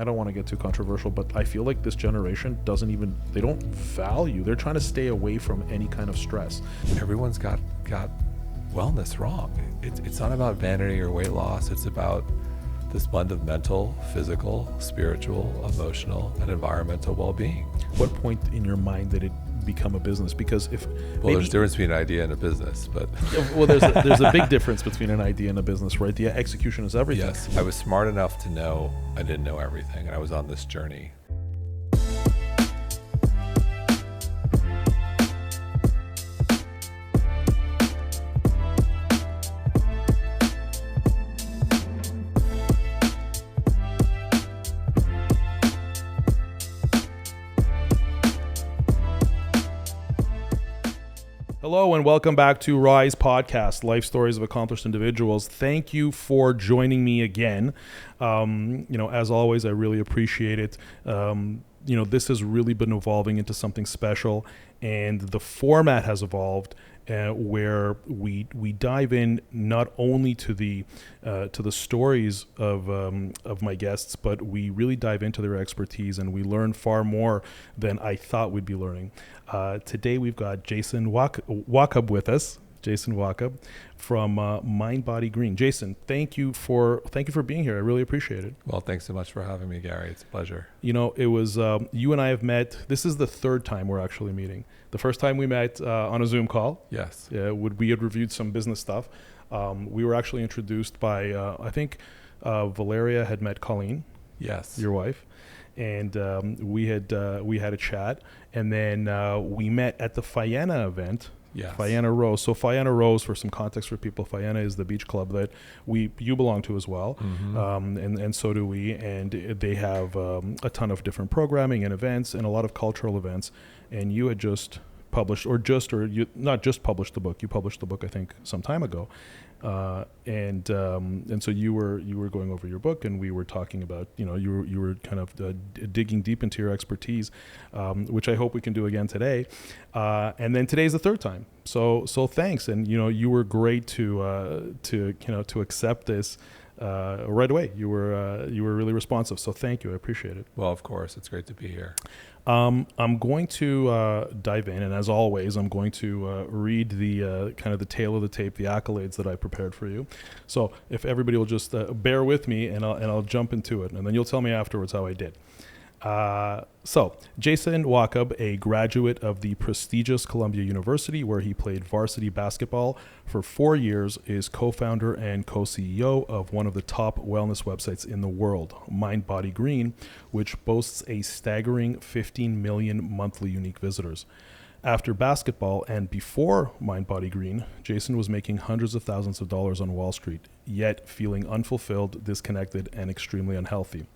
I don't want to get too controversial, but I feel like this generation they don't value, they're trying to stay away from any kind of stress. Everyone's got wellness wrong. It's not about vanity or weight loss. It's about this blend of mental, physical, spiritual, emotional, and environmental well-being. What point in your mind did it become a business? Because there's a difference between an idea and a business, but well, there's a big difference between an idea and a business, right? The execution is everything. Yes, I was smart enough to know I didn't know everything, and I was on this journey. Hello and welcome back to Rise Podcast, Life Stories of Accomplished Individuals. Thank you for joining me again. As always, I really appreciate it. This has really been evolving into something special, and the format has evolved where we dive in not only to the stories of my guests, but we really dive into their expertise, and we learn far more than I thought we'd be learning. Today we've got Jason Wachob with us. Jason Wachob from mindbodygreen. Jason, thank you for being here. I really appreciate it. Well, thanks so much for having me, Gary. It's a pleasure. It was you and I have met. This is the third time we're actually meeting. The first time we met on a Zoom call. Yes. We had reviewed some business stuff. We were actually introduced by I think Valeria had met Colleen. Yes. Your wife. And we had a chat, and then we met at the Fianna event. Yes. Fianna Rose. So Fianna Rose, for some context for people, Fianna is the beach club that you belong to as well, and so do we. And they have a ton of different programming and events and a lot of cultural events. And you had just published, you not just published the book. You published the book, I think, some time ago. And so you were going over your book, and we were talking about, you were kind of digging deep into your expertise, which I hope we can do again today. And then today's the third time. So thanks. And, you were great to accept this, right away. You were really responsive. So thank you. I appreciate it. Well, of course, it's great to be here. I'm going to dive in, and as always, I'm going to read the kind of the tail of the tape, the accolades that I prepared for you. So if everybody will just bear with me, and I'll jump into it, and then you'll tell me afterwards how I did. So Jason Wachob, a graduate of the prestigious Columbia University, where he played varsity basketball for 4 years, is co-founder and co-CEO of one of the top wellness websites in the world, mindbodygreen, which boasts a staggering 15 million monthly unique visitors. After basketball and before mindbodygreen, Jason was making hundreds of thousands of dollars on Wall Street, yet feeling unfulfilled, disconnected, and extremely unhealthy.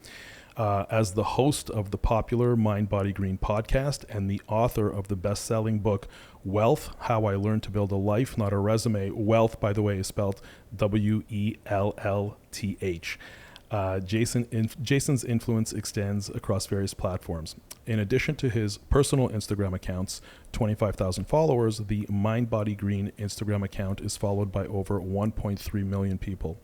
As the host of the popular mindbodygreen podcast and the author of the best-selling book, Wealth, How I Learned to Build a Life, Not a Resume. Wealth, by the way, is spelled W-E-L-L-T-H. Jason's influence extends across various platforms. In addition to his personal Instagram accounts, 25,000 followers, the mindbodygreen Instagram account is followed by over 1.3 million people.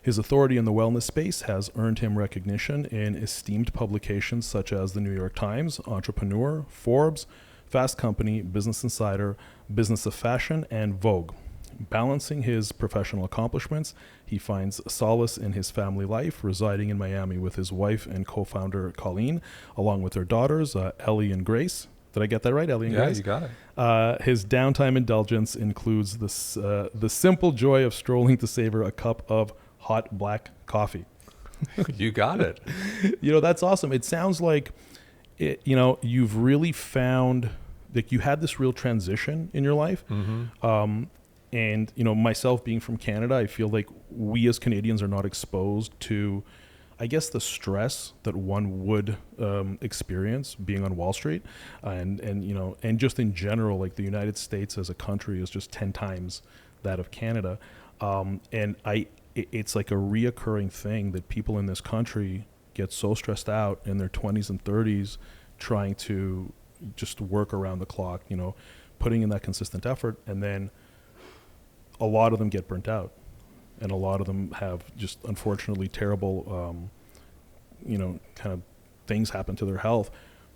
His authority in the wellness space has earned him recognition in esteemed publications such as the New York Times, Entrepreneur, Forbes, Fast Company, Business Insider, Business of Fashion, and Vogue. Balancing his professional accomplishments, he finds solace in his family life, residing in Miami with his wife and co-founder Colleen, along with their daughters, Ellie and Grace. Did I get that right, Ellie and Grace? Yeah, you got it. His downtime indulgence includes the simple joy of strolling to savor a cup of hot black coffee. You got it. That's awesome. It sounds like you've really found that you had this real transition in your life. Mm-hmm. And myself being from Canada, I feel like we as Canadians are not exposed to, I guess, the stress that one would experience being on Wall Street, and just in general, like the United States as a country is just 10 times that of Canada. It's like a reoccurring thing that people in this country get so stressed out in their 20s and 30s trying to just work around the clock, putting in that consistent effort, and then a lot of them get burnt out. and a lot of them have just unfortunately terrible kind of things happen to their health,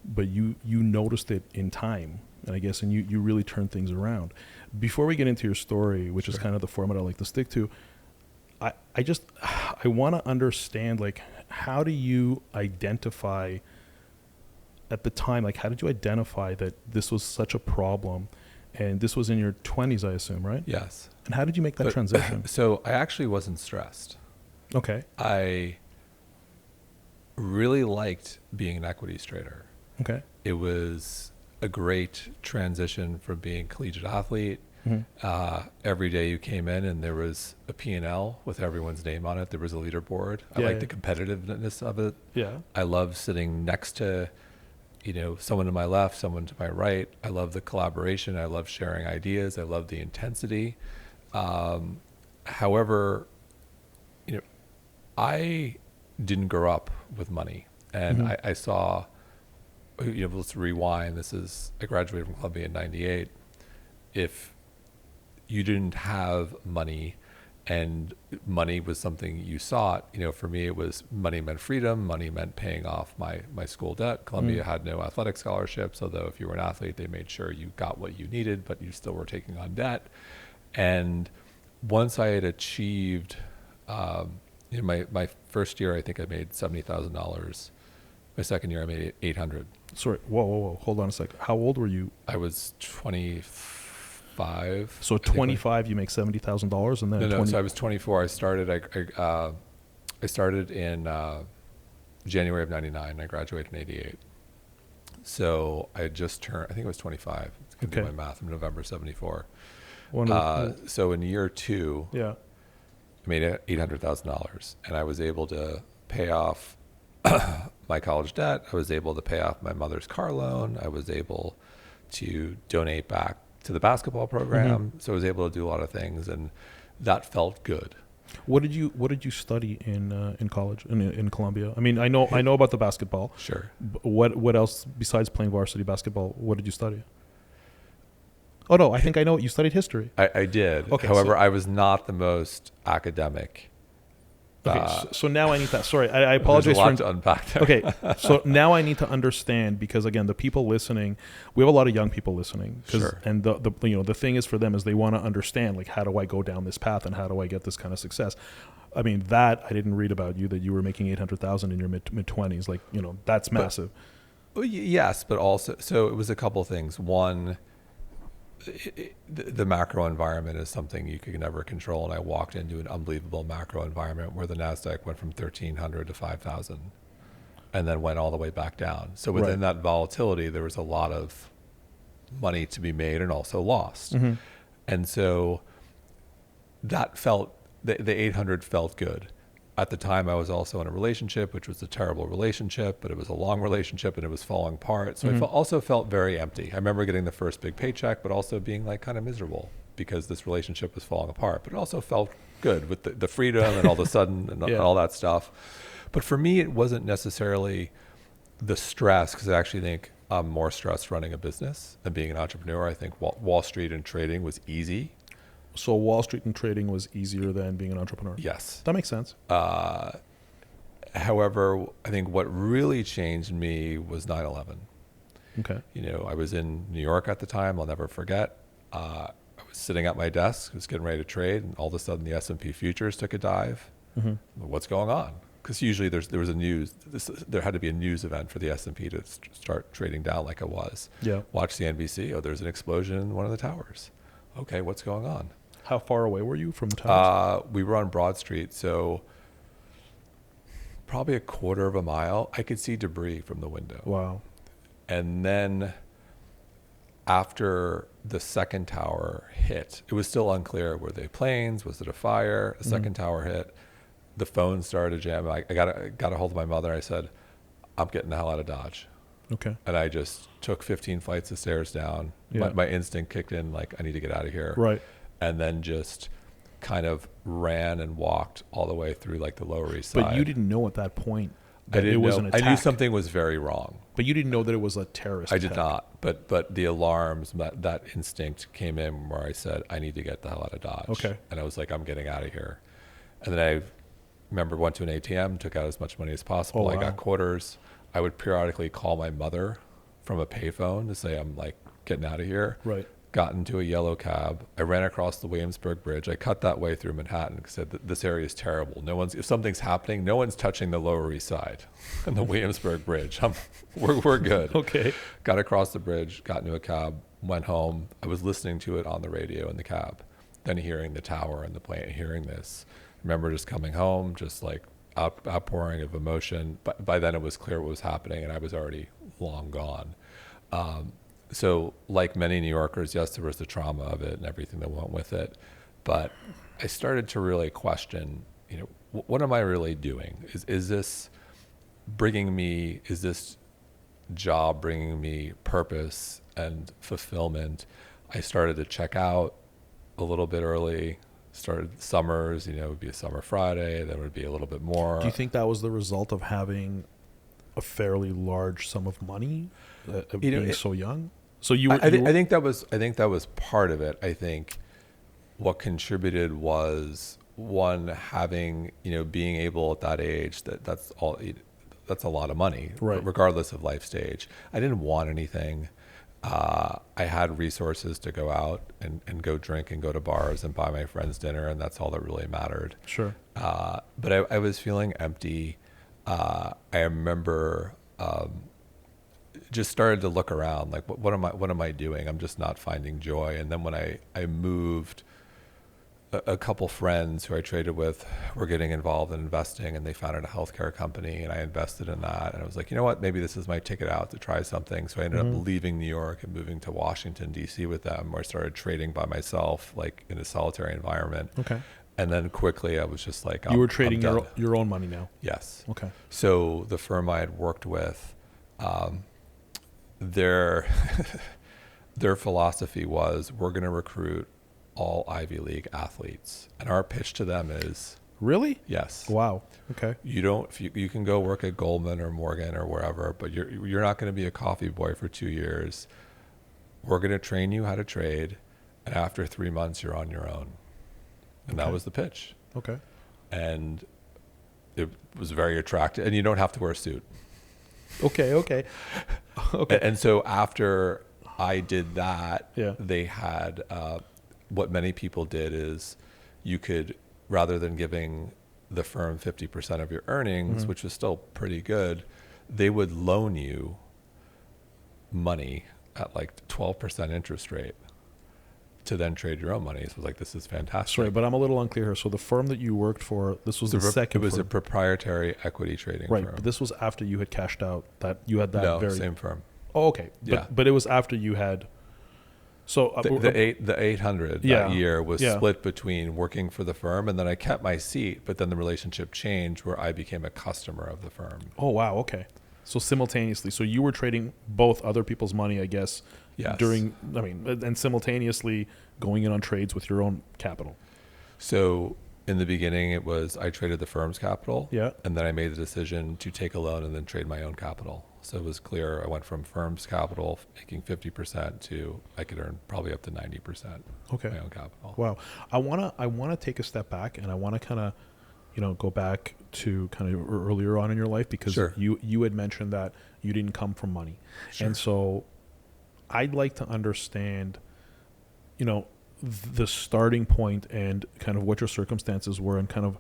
but you noticed it in time, and I guess, and you really turned things around. Before we get into your story, which is kind of the format I like to stick to, I want to understand, like, how do you identify at the time, like, how did you identify that this was such a problem? And this was in your 20s, I assume, right? Yes. And how did you make that transition? So I actually wasn't stressed. Okay. I really liked being an equities trader. Okay. It was a great transition from being a collegiate athlete. Every day you came in and there was a P&L with everyone's name on it. There was a leaderboard. I liked the competitiveness of it. Yeah. I loved sitting next to, someone to my left, someone to my right. I love the collaboration. I love sharing ideas. I love the intensity. However, I didn't grow up with money, and I saw, let's rewind. I graduated from Columbia in '98. If you didn't have money and money was something you sought, for me, it was money meant freedom. Money meant paying off my school debt. Columbia had no athletic scholarships, although if you were an athlete, they made sure you got what you needed, but you still were taking on debt. And once I had achieved, my first year, I think I made $70,000. My second year, I made 800. Sorry. Whoa. Hold on a second. How old were you? I was 25. So 25, you make $70,000, and then no. So I was 24. I started in January of '99. I graduated in '88. So I had just turned. I think it was 25. I can do my math. In November '74. So in year two, I made $800,000, and I was able to pay off my college debt. I was able to pay off my mother's car loan. I was able to donate back to the basketball program. So I was able to do a lot of things, and that felt good. What did you study in college in Columbia? I mean, I know about the basketball. Sure. What else besides playing varsity basketball? What did you study? Oh no, I think I know. You studied history. I did. Okay, however, I was not the most academic. Okay, so now I need that. Sorry, I apologize. There's a lot to unpack there. Okay, so now I need to understand, because again, the people listening, we have a lot of young people listening. Sure. And the thing is for them is they want to understand, like, how do I go down this path and how do I get this kind of success? I mean, that I didn't read about you, that you were making 800,000 in your mid 20s. Like, that's massive. Yes, but also, so it was a couple of things. One, the macro environment is something you could never control, and I walked into an unbelievable macro environment where the Nasdaq went from 1,300 to 5,000, and then went all the way back down. So within that volatility, there was a lot of money to be made and also lost, and so that felt the 800 felt good. At the time, I was also in a relationship, which was a terrible relationship, but it was a long relationship and it was falling apart. So I also felt very empty. I remember getting the first big paycheck, but also being like kind of miserable because this relationship was falling apart. But it also felt good with the freedom and all of a sudden and all that stuff. But for me, it wasn't necessarily the stress, because I actually think I'm more stressed running a business than being an entrepreneur. I think Wall Street and trading was easy. So Wall Street and trading was easier than being an entrepreneur? Yes. That makes sense. However, I think what really changed me was 9/11. Okay. I was in New York at the time. I'll never forget. I was sitting at my desk, was getting ready to trade, and all of a sudden the S&P futures took a dive. What's going on? Because usually there had to be a news event for the S&P to start trading down like it was. Yeah. Watch the NBC. Oh, there's an explosion in one of the towers. Okay, what's going on? How far away were you from the towers? We were on Broad Street, so probably a quarter of a mile. I could see debris from the window. Wow. And then after the second tower hit, it was still unclear, were they planes? Was it a fire? The second tower hit. The phone started to jam. I got a hold of my mother. I said, I'm getting the hell out of Dodge. Okay. And I just took 15 flights of stairs down. Yeah. My instinct kicked in, like, I need to get out of here. Right. And then just kind of ran and walked all the way through, like, the Lower East Side. But you didn't know at that point that I didn't it was know. an attack. I knew something was very wrong. But you didn't know that it was a terrorist I did attack. not. But the alarms, that instinct came in where I said, I need to get the hell out of Dodge. Okay. And I was like, I'm getting out of here. And then remember went to an ATM, took out as much money as possible. Oh, I wow. got quarters. I would periodically call my mother from a payphone to say I'm like getting out of here. Right. Got into a yellow cab. I ran across the Williamsburg Bridge. I cut that way through Manhattan because I said this area is terrible. If something's happening, no one's touching the Lower East Side and the Williamsburg Bridge. We're good. Okay. Got across the bridge, got into a cab, went home. I was listening to it on the radio in the cab, then hearing the tower and the plane, hearing this. Remember just coming home, just like outpouring of emotion. But by then it was clear what was happening, and I was already long gone. So like many New Yorkers, yes, there was the trauma of it and everything that went with it. But I started to really question, what am I really doing? Is this job bringing me purpose and fulfillment? I started to check out a little bit early, started summers, it would be a summer Friday, then it would be a little bit more. Do you think that was the result of having a fairly large sum of money, being so young? So I think that was part of it. I think what contributed was one, having, being able at that age, that's a lot of money, right, regardless of life stage. I didn't want anything. I had resources to go out and go drink and go to bars and buy my friends dinner, and that's all that really mattered. Sure. But I was feeling empty. I remember just started to look around, like what am I doing? I'm just not finding joy. And then when I moved, a couple friends who I traded with were getting involved in investing, and they founded a healthcare company, and I invested in that. And I was like, you know what, maybe this is my ticket out to try something. So I ended up leaving New York and moving to Washington, D.C. with them, where I started trading by myself, like in a solitary environment. Okay. And then quickly I was just like, you were trading your own money now? Yes. Okay. So the firm I had worked with, their philosophy was, we're going to recruit all Ivy League athletes, and our pitch to them is, really? Yes. Wow. Okay. You can go work at Goldman or Morgan or wherever, but you're not going to be a coffee boy for 2 years. We're going to train you how to trade, and after 3 months you're on your own. And that was the pitch. Okay. And it was very attractive, and you don't have to wear a suit. Okay. And so after I did that, yeah, they had what many people did is, you could, rather than giving the firm 50% of your earnings, which was still pretty good, they would loan you money at like 12% interest rate to then trade your own money. So it was like, this is fantastic. Sorry, but I'm a little unclear here. So the firm that you worked for, this was the second It was firm. a proprietary equity trading firm. Right, but this was after you had cashed out, that you had that No, same firm. Oh, okay. Yeah. But it was after you had... So the 800 that year was split between working for the firm, and then I kept my seat, but then the relationship changed where I became a customer of the firm. Oh, wow. Okay. So simultaneously, so you were trading both other people's money, I guess, yes, and simultaneously going in on trades with your own capital. So in the beginning, it was, I traded the firm's capital, yeah, and then I made the decision to take a loan and then trade my own capital. So it was clear, I went from firm's capital making 50% to I could earn probably up to 90% okay, my own capital. Wow. I wanna take a step back, and I wanna kind of, go back to kind of earlier on in your life, because sure, you had mentioned that you didn't come from money. Sure. And so I'd like to understand, the starting point and kind of what your circumstances were and kind of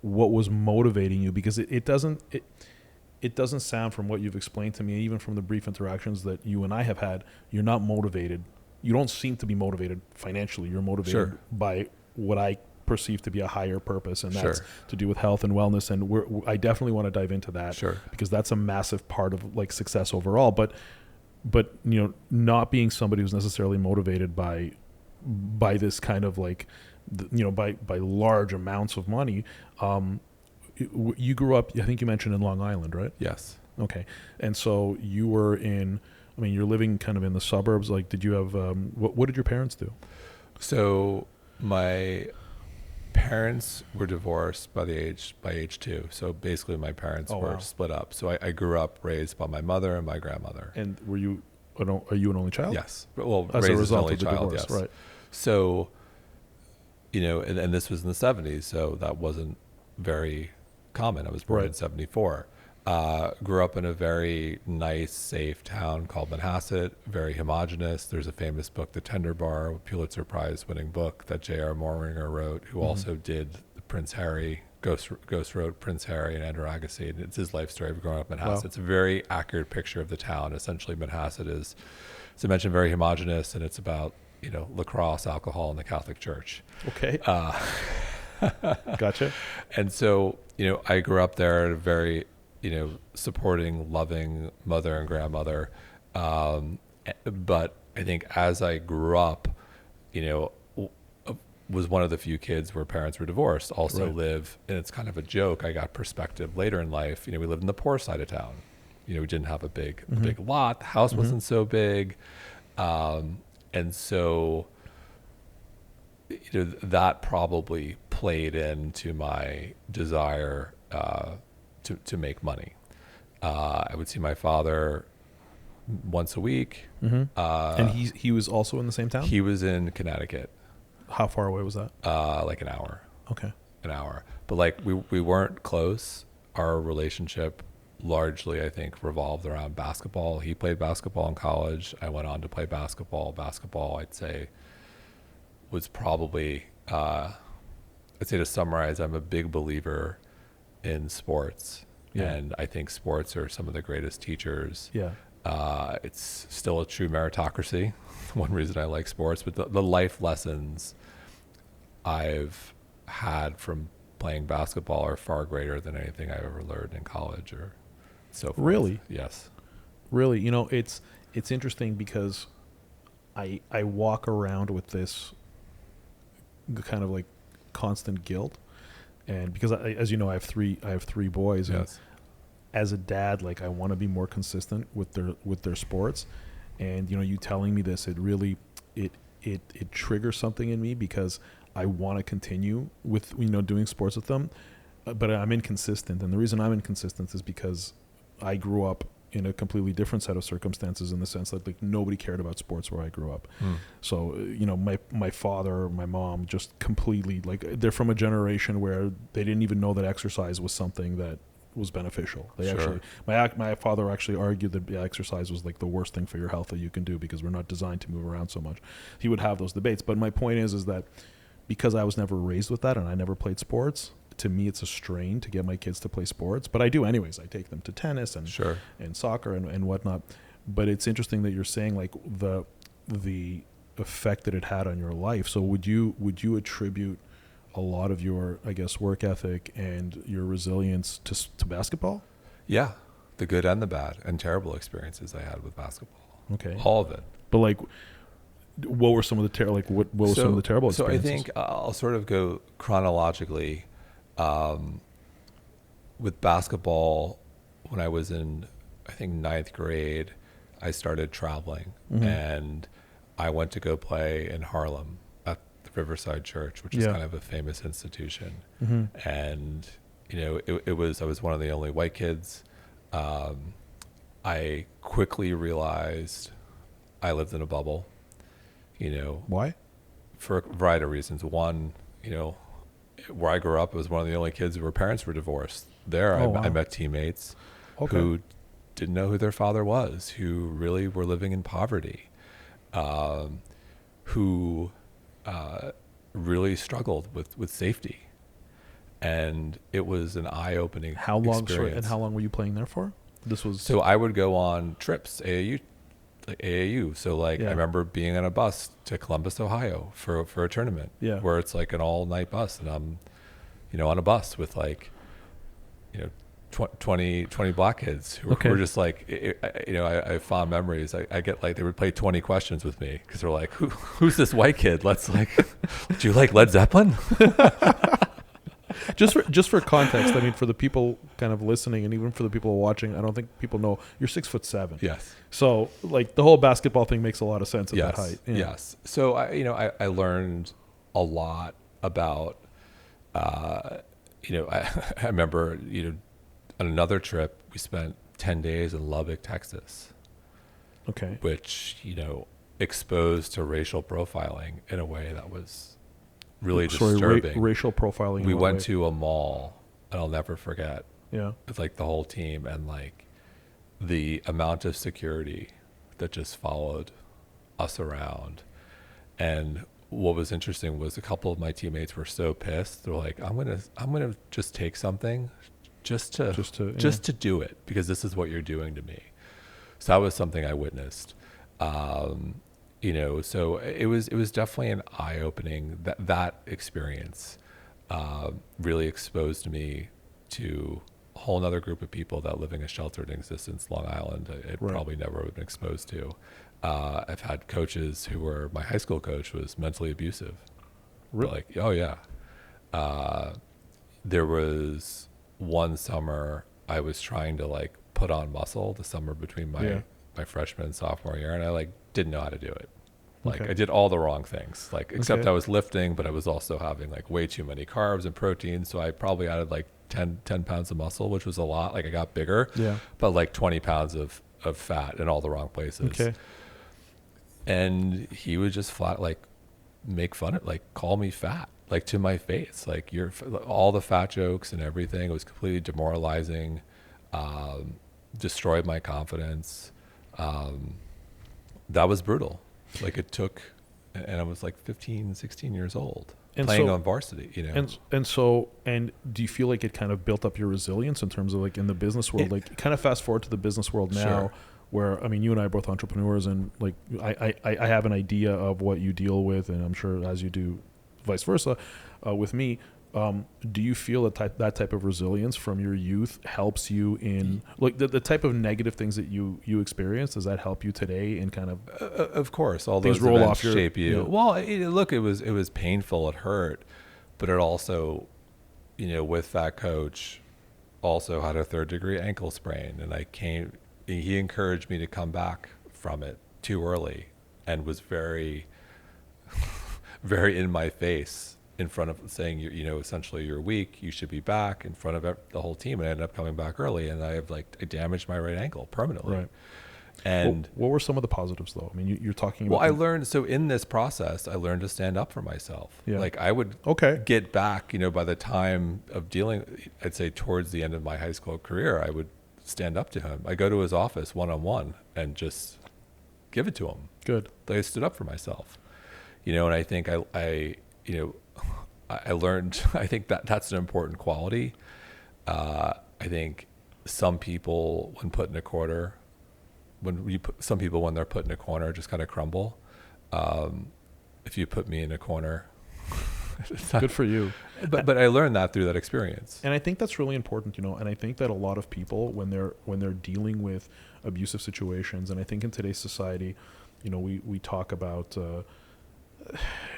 what was motivating you, because it doesn't sound, from what you've explained to me, even from the brief interactions that you and I have had, you're not motivated. You don't seem to be motivated financially. You're motivated sure, by what I perceive to be a higher purpose, and that's sure, to do with health and wellness. And I definitely want to dive into that, sure, because that's a massive part of like success overall. But not being somebody who's necessarily motivated by this kind of like, by large amounts of money. You grew up, I think you mentioned, in Long Island, right? Yes. Okay. And so you were you're living kind of in the suburbs. Like, did you have, what did your parents do? So my parents were divorced by age 2. So basically my parents were split up. So I grew up raised by my mother and my grandmother. And are you an only child? Yes. Well, as raised a result as an only of the child, divorce, yes. right. So, and this was in the 70s, so that wasn't very common. I was born in Right. 74. Grew up in a very nice, safe town called Manhasset, very homogenous. There's a famous book, The Tender Bar, a Pulitzer Prize winning book that J.R. Moringer wrote, who also did Prince Harry, Ghost wrote Prince Harry and Andrew Agassi. And it's his life story of growing up in Manhasset. Wow. It's a very accurate picture of the town. Essentially, Manhasset is, as I mentioned, very homogenous, and it's about, lacrosse, alcohol, and the Catholic Church. Okay. Gotcha. And so, I grew up there, very, supporting, loving mother and grandmother. But I think as I grew up, was one of the few kids where parents were divorced, also Right. live, and it's kind of a joke. I got perspective later in life. We lived in the poor side of town. We didn't have a big lot. The house wasn't so big. And so, that probably played into my desire to make money. I would see my father once a week. And he was also in the same town? He was in Connecticut, How far away was that? like an hour. Okay. But like we weren't close. Our relationship largely, I think, revolved around basketball. He played basketball in college. I went on to play basketball. Basketball, I'd say, was probably, I'd say to summarize, I'm a big believer in sports. Yeah. And I think sports are some of the greatest teachers. Yeah. It's still a true meritocracy. One reason I like sports, but the life lessons I've had from playing basketball are far greater than anything I've ever learned in college or so forth. Really? Yes. Really, it's interesting because I walk around with this kind of like constant guilt, and because as you know, I have three boys, and Yes. as a dad, like I want to be more consistent with their sports, and you telling me this, it really it triggers something in me because I want to continue with doing sports with them, but I'm inconsistent, and the reason I'm inconsistent is because I grew up in a completely different set of circumstances, in the sense that like nobody cared about sports where I grew up. So my father, my mom, just completely, like, they're from a generation where they didn't even know that exercise was something that was beneficial. They Sure. actually, my father actually argued that exercise was like the worst thing for your health that you can do because we're not designed to move around so much. He would have those debates, but my point is that because I was never raised with that and I never played sports, to me it's a strain to get my kids to play sports, but I do anyways. I take them to tennis and Sure. and soccer and whatnot. But it's interesting that you're saying like the effect that it had on your life. So would you attribute a lot of your, I guess, work ethic and your resilience to basketball? Yeah. The good and the bad and terrible experiences I had with basketball. Okay. All of it. But like, what were some of the what were some of the terrible experiences? So I think I'll sort of go chronologically. With basketball, when I was in, I think, 9th grade, I started traveling, and I went to go play in Harlem at the Riverside Church, which is kind of a famous institution. And I was one of the only white kids. I quickly realized I lived in a bubble. Why? For a variety of reasons. One, where I grew up, I was one of the only kids whose parents were divorced. There, I met teammates who didn't know who their father was, who really were living in poverty, who really struggled with safety. And it was an eye-opening experience. And how long were you playing there for? This was So I would go on trips, AAU. So I remember being on a bus to Columbus, Ohio for a tournament where it's like an all-night bus, and I'm, on a bus with 20 black kids who were just like, I have fond memories. I get they would play 20 questions with me because they're like, who's this white kid? Let's do you like Led Zeppelin? just for context, I mean, for the people kind of listening and even for the people watching, I don't think people know you're 6'7". Yes. So the whole basketball thing makes a lot of sense at that height. Yeah. Yes. So I learned a lot about, I remember, on another trip, we spent 10 days in Lubbock, Texas. Okay. Which, exposed to racial profiling in a way that was really disturbing. Racial profiling. We went to a mall and I'll never forget. Yeah. It's like the whole team and like the amount of security that just followed us around. And what was interesting was a couple of my teammates were so pissed. They're like, I'm gonna just take something just to do it, because this is what you're doing to me. So that was something I witnessed. So it was definitely an eye-opening, that experience really exposed me to a whole other group of people that living a sheltered existence, Long Island, it Right. probably never would have been exposed to. I've had coaches who were, my high school coach was mentally abusive. Really? Like, oh yeah. There was one summer I was trying to like put on muscle, the summer between my freshman and sophomore year, and I like didn't know how to do it. Like Okay. I did all the wrong things, like except Okay. I was lifting, but I was also having like way too many carbs and protein. So I probably added like 10 pounds of muscle, which was a lot. Like I got bigger, Yeah. but like 20 pounds of fat in all the wrong places. Okay. And he would just flat like make fun of, like call me fat, like to my face, like you're all the fat jokes and everything. It was completely demoralizing, destroyed my confidence. That was brutal. Like it took, and I was like 15, 16 years old, And playing so- on varsity, And do you feel like it kind of built up your resilience in terms of like in the business world? Like kind of fast forward to the business world now, Sure. where I mean, you and I are both entrepreneurs, and like I have an idea of what you deal with, and I'm sure as you do, vice versa, with me. Do you feel that that type of resilience from your youth helps you in like the type of negative things that you experience? Does that help you today in kind of course, all things those roll events off your- shape you. yeah. Well, look, it was painful, it hurt, but it also, with that coach, also had a 3rd-degree ankle sprain, and he encouraged me to come back from it too early, and was very, very in my face in front of saying, essentially you're weak, you should be back in front of the whole team. And I ended up coming back early, and I damaged my right ankle permanently. Right. And what were some of the positives though? I mean, you're talking well, about. I learned, so in this process, I learned to stand up for myself. Yeah. Like I would get back, by the time of dealing, I'd say towards the end of my high school career, I would stand up to him. I go to his office one-on-one and just give it to him. Good. I stood up for myself, and I think I learned, I think that's an important quality. I think some people, when put in a corner, when they're put in a corner, just kind of crumble. If you put me in a corner, Good for you. But I learned that through that experience. And I think that's really important, and I think that a lot of people, when they're dealing with abusive situations, and I think in today's society, we talk about,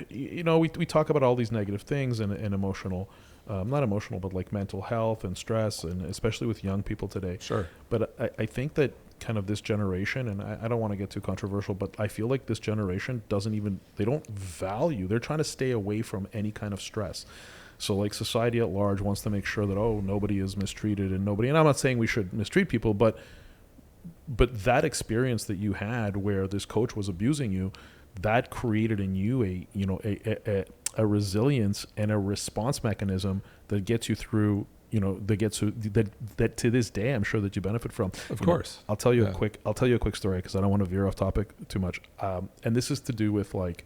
we talk about all these negative things and emotional, not emotional, but like mental health and stress, and especially with young people today. Sure. But I think that kind of this generation, and I don't want to get too controversial, but I feel like this generation they don't value, they're trying to stay away from any kind of stress. So like society at large wants to make sure that, nobody is mistreated and I'm not saying we should mistreat people, but that experience that you had where this coach was abusing you, that created in you a resilience and a response mechanism that gets you through, that to this day I'm sure that you benefit from. Of course. I'll tell you a quick story because I don't want to veer off topic too much. And this is to do with like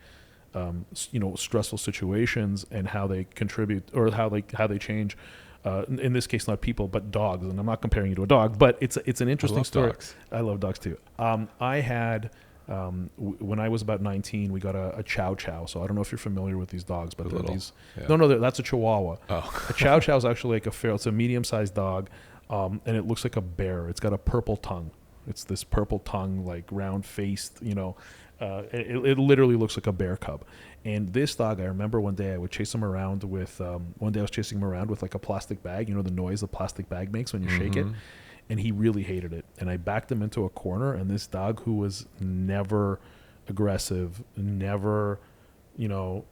stressful situations and how they contribute or how they change. In this case, not people, but dogs. And I'm not comparing you to a dog, but it's an interesting story. Dogs. I love dogs too. I had, when I was about 19, we got a chow chow. So I don't know if you're familiar with these dogs, but they're these. Yeah. No, that's a Chihuahua. Oh. A chow chow is actually like it's a medium-sized dog, and it looks like a bear. It's got a purple tongue. It's this purple tongue, like round-faced. It literally looks like a bear cub. And this dog, I remember one day I would chase him around with. One day I was chasing him around with like a plastic bag. The noise the plastic bag makes when you shake it. And he really hated it. And I backed him into a corner, and this dog, who was never aggressive, never,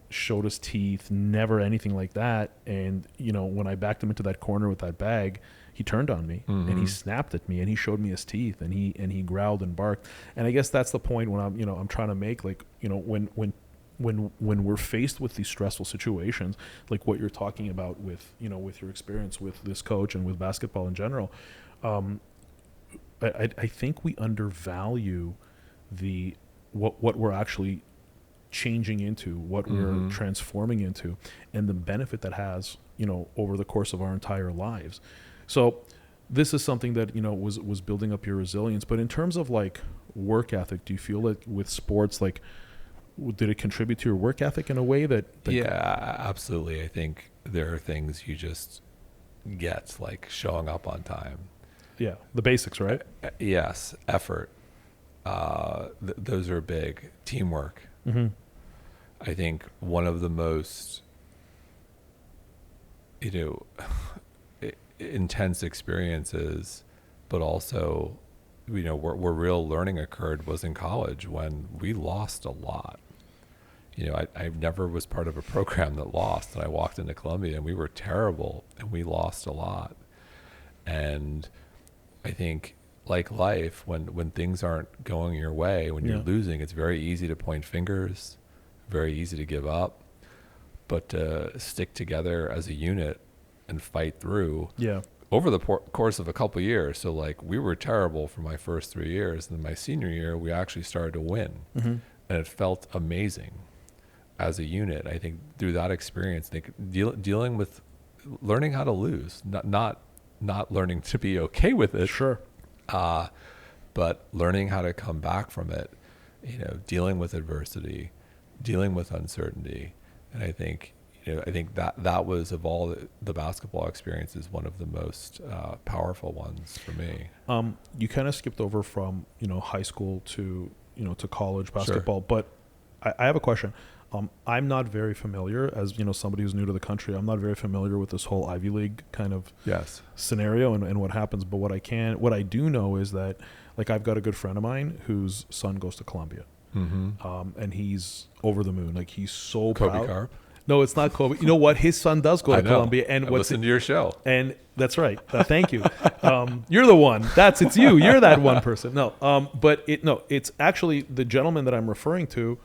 showed his teeth, never anything like that. And, when I backed him into that corner with that bag, he turned on me and he snapped at me and he showed me his teeth and he growled and barked. And I guess that's the point when I'm trying to make, like, when when we're faced with these stressful situations, like what you're talking about with, with your experience with this coach and with basketball in general, I think we undervalue what we're actually changing into, what we're transforming into, and the benefit that has, over the course of our entire lives. So this is something that, was building up your resilience. But in terms of like work ethic, do you feel like with sports, like, did it contribute to your work ethic in a way that yeah, absolutely. I think there are things you just get, like showing up on time. Yeah, the basics, right? Yes, effort. Those are big. Teamwork. Mm-hmm. I think one of the most, intense experiences, but also, where real learning occurred was in college when we lost a lot. I never was part of a program that lost, and I walked into Columbia and we were terrible and we lost a lot. And I think, like life, when things aren't going your way, when you're losing, it's very easy to point fingers, very easy to give up, but to stick together as a unit and fight through over the course of a couple of years. So like we were terrible for my first 3 years, and then my senior year we actually started to win, and it felt amazing as a unit. I think through that experience, dealing with learning how to lose, not learning to be okay with it, but learning how to come back from it, dealing with adversity, dealing with uncertainty. And I think that was, of all the basketball experiences, one of the most powerful ones for me. You kind of skipped over from high school to to college basketball, but I have a question. I'm not very familiar, as somebody who's new to the country. I'm not very familiar with this whole Ivy League kind of scenario and what happens. But what I do know is that, like, I've got a good friend of mine whose son goes to Columbia, and he's over the moon. Like, he's so Kobe proud. Carp? No, it's not Kobe. You know what? His son does go to Columbia, and listen to your show. And that's right. Thank you. You're the one. It's you. You're that one person. No, it's actually the gentleman that I'm referring to.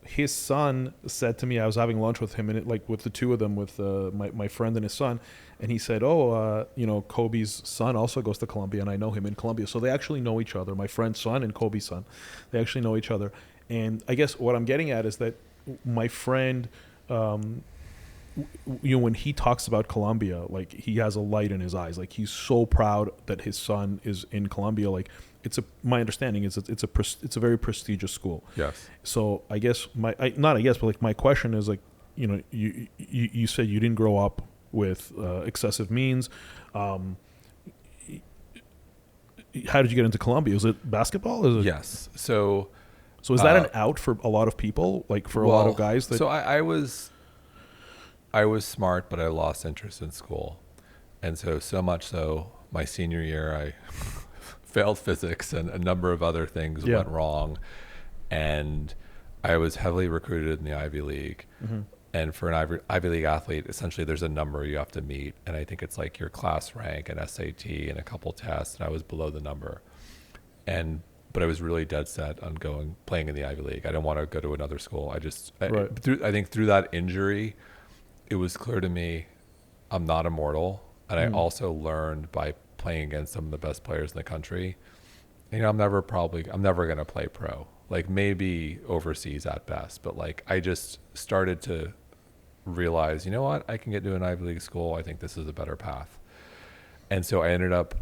His son said to me, I was having lunch with him, and with the two of them, with my friend and his son, and he said, Kobe's son also goes to Columbia, and I know him in Columbia. So they actually know each other. My friend's son and Kobe's son, they actually know each other. And I guess what I'm getting at is that my friend, when he talks about Columbia, like, he has a light in his eyes. Like, he's so proud that his son is in Columbia. Like, my understanding is it's a very prestigious school. Yes. So I guess my question is, like, you said you didn't grow up with excessive means. How did you get into Columbia? Was it basketball? Yes. So is that an out for a lot of people? Like, for a lot of guys? So I was smart, but I lost interest in school. And so much so, my senior year, I failed physics, and a number of other things went wrong. And I was heavily recruited in the Ivy League. And for an Ivy League athlete, essentially there's a number you have to meet. And I think it's like your class rank and SAT and a couple tests. And I was below the number. But I was really dead set on playing in the Ivy League. I didn't want to go to another school. I think through that injury, it was clear to me I'm not immortal. And I also learned by playing against some of the best players in the country, I'm never going to play pro, like maybe overseas at best. But like, I just started to realize, I can get to an Ivy League school. I think this is a better path. And so I ended up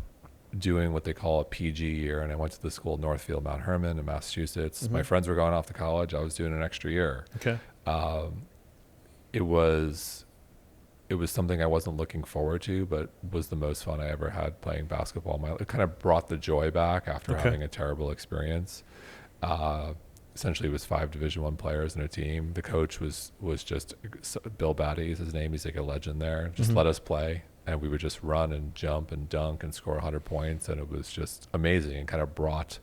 doing what they call a PG year. And I went to the school, Northfield, Mount Hermon in Massachusetts. My friends were going off to college. I was doing an extra year. Okay. It was something I wasn't looking forward to, but was the most fun I ever had playing basketball. It kind of brought the joy back after having a terrible experience. Essentially, it was 5 Division I players in a team. The coach was just Bill Batty is his name. He's like a legend there. Just let us play, and we would just run and jump and dunk and score 100 points, and it was just amazing and kind of brought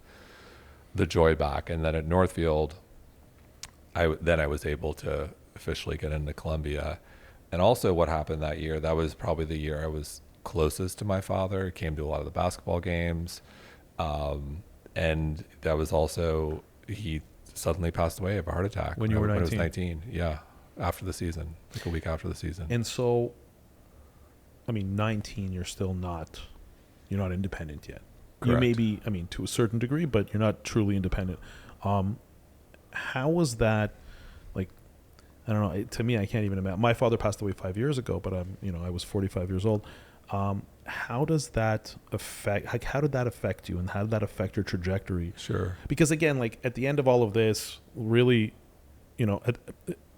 the joy back. And then at Northfield, I was able to officially get into Columbia. And also what happened that year, that was probably the year I was closest to my father. He came to a lot of the basketball games. And that was also, he suddenly passed away of a heart attack When you were when I 19. was 19. Yeah, after the season, like a week after the season. And so, I mean, 19, you're not independent yet. You may Correct. be, I mean, to a certain degree, but you're not truly independent. How was that? Like, I don't know. To me, I can't even imagine. My father passed away 5 years ago, but I was 45 years old. How does that affect? Like, how did that affect you, and how did that affect your trajectory? Sure. Because again, like at the end of all of this, really,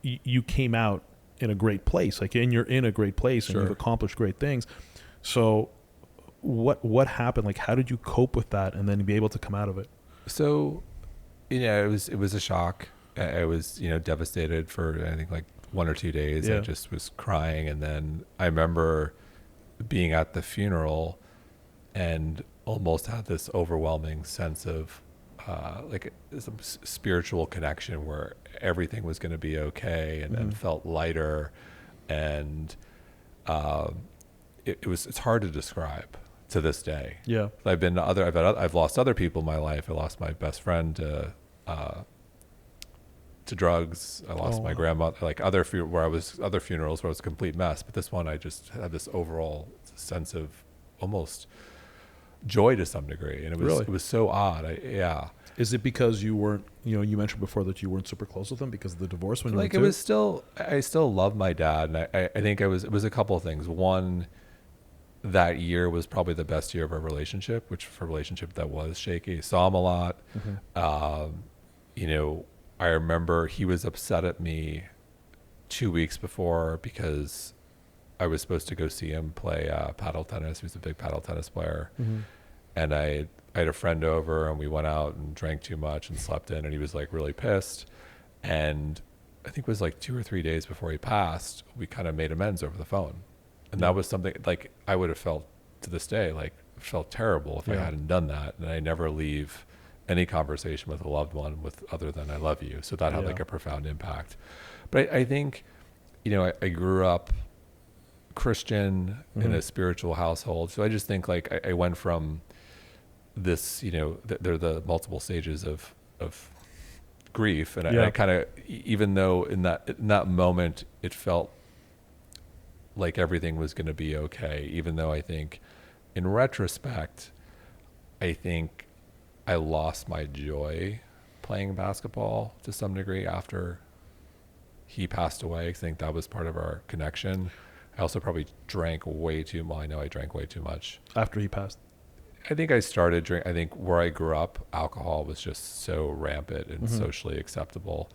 you came out in a great place. Like, and you're in a great place, and Sure. you've accomplished great things. So, what happened? Like, how did you cope with that, and then be able to come out of it? So, it was a shock. I was, devastated for I think like 1 or 2 days. Yeah. I just was crying, and then I remember being at the funeral and almost had this overwhelming sense of like some spiritual connection where everything was going to be okay, and felt lighter, and it's hard to describe to this day. Yeah. I've lost other people in my life. I lost my best friend to drugs. I lost my grandmother, like other funerals where I was a complete mess. But this one, I just had this overall sense of almost joy to some degree. And it was so odd. Is it because you weren't, you mentioned before that you weren't super close with him because of the divorce when you Like were I still love my dad. And I think it was a couple of things. One, that year was probably the best year of our relationship, which for a relationship that was shaky. Saw him a lot. I remember he was upset at me 2 weeks before because I was supposed to go see him play paddle tennis. He was a big paddle tennis player. And I had a friend over, and we went out and drank too much and slept in, and he was like really pissed. And I think it was like 2 or 3 days before he passed, we kind of made amends over the phone. And that was something like I would have felt to this day, like felt terrible if I hadn't done that. And I never leave any conversation with a loved one with other than I love you. So that had like a profound impact. But I think, I grew up Christian in a spiritual household. So I just think like I went from this, there are the multiple stages of grief. And I kind of, even though in that moment, it felt like everything was going to be okay, even though I think in retrospect, I think I lost my joy playing basketball to some degree after he passed away. I think that was part of our connection. I also probably drank way too much. I know I drank way too much. after he passed? I think I started drinking. I think where I grew up, alcohol was just so rampant and socially acceptable.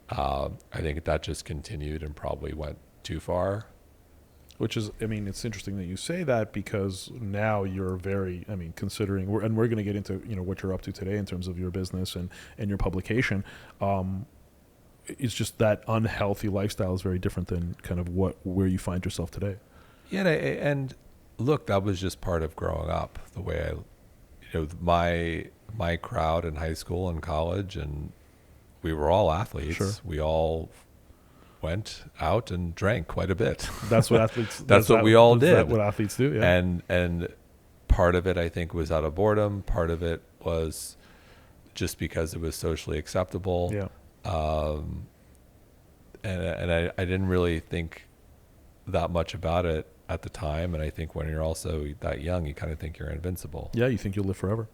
I think that just continued and probably went too far. Which is, I mean, it's interesting that you say that because now you're very, I mean, considering, we're going to get into, what you're up to today in terms of your business and your publication. It's just that unhealthy lifestyle is very different than kind of where you find yourself today. Yeah. And look, that was just part of growing up, the way my crowd in high school and college, and we were all athletes. Sure. We all went out and drank quite a bit. That's what athletes. That's what we all did. That's what athletes do. Yeah. And part of it, I think, was out of boredom. Part of it was just because it was socially acceptable. Yeah. And I didn't really think that much about it at the time. And I think when you're also that young, you kind of think you're invincible. Yeah. You think you'll live forever.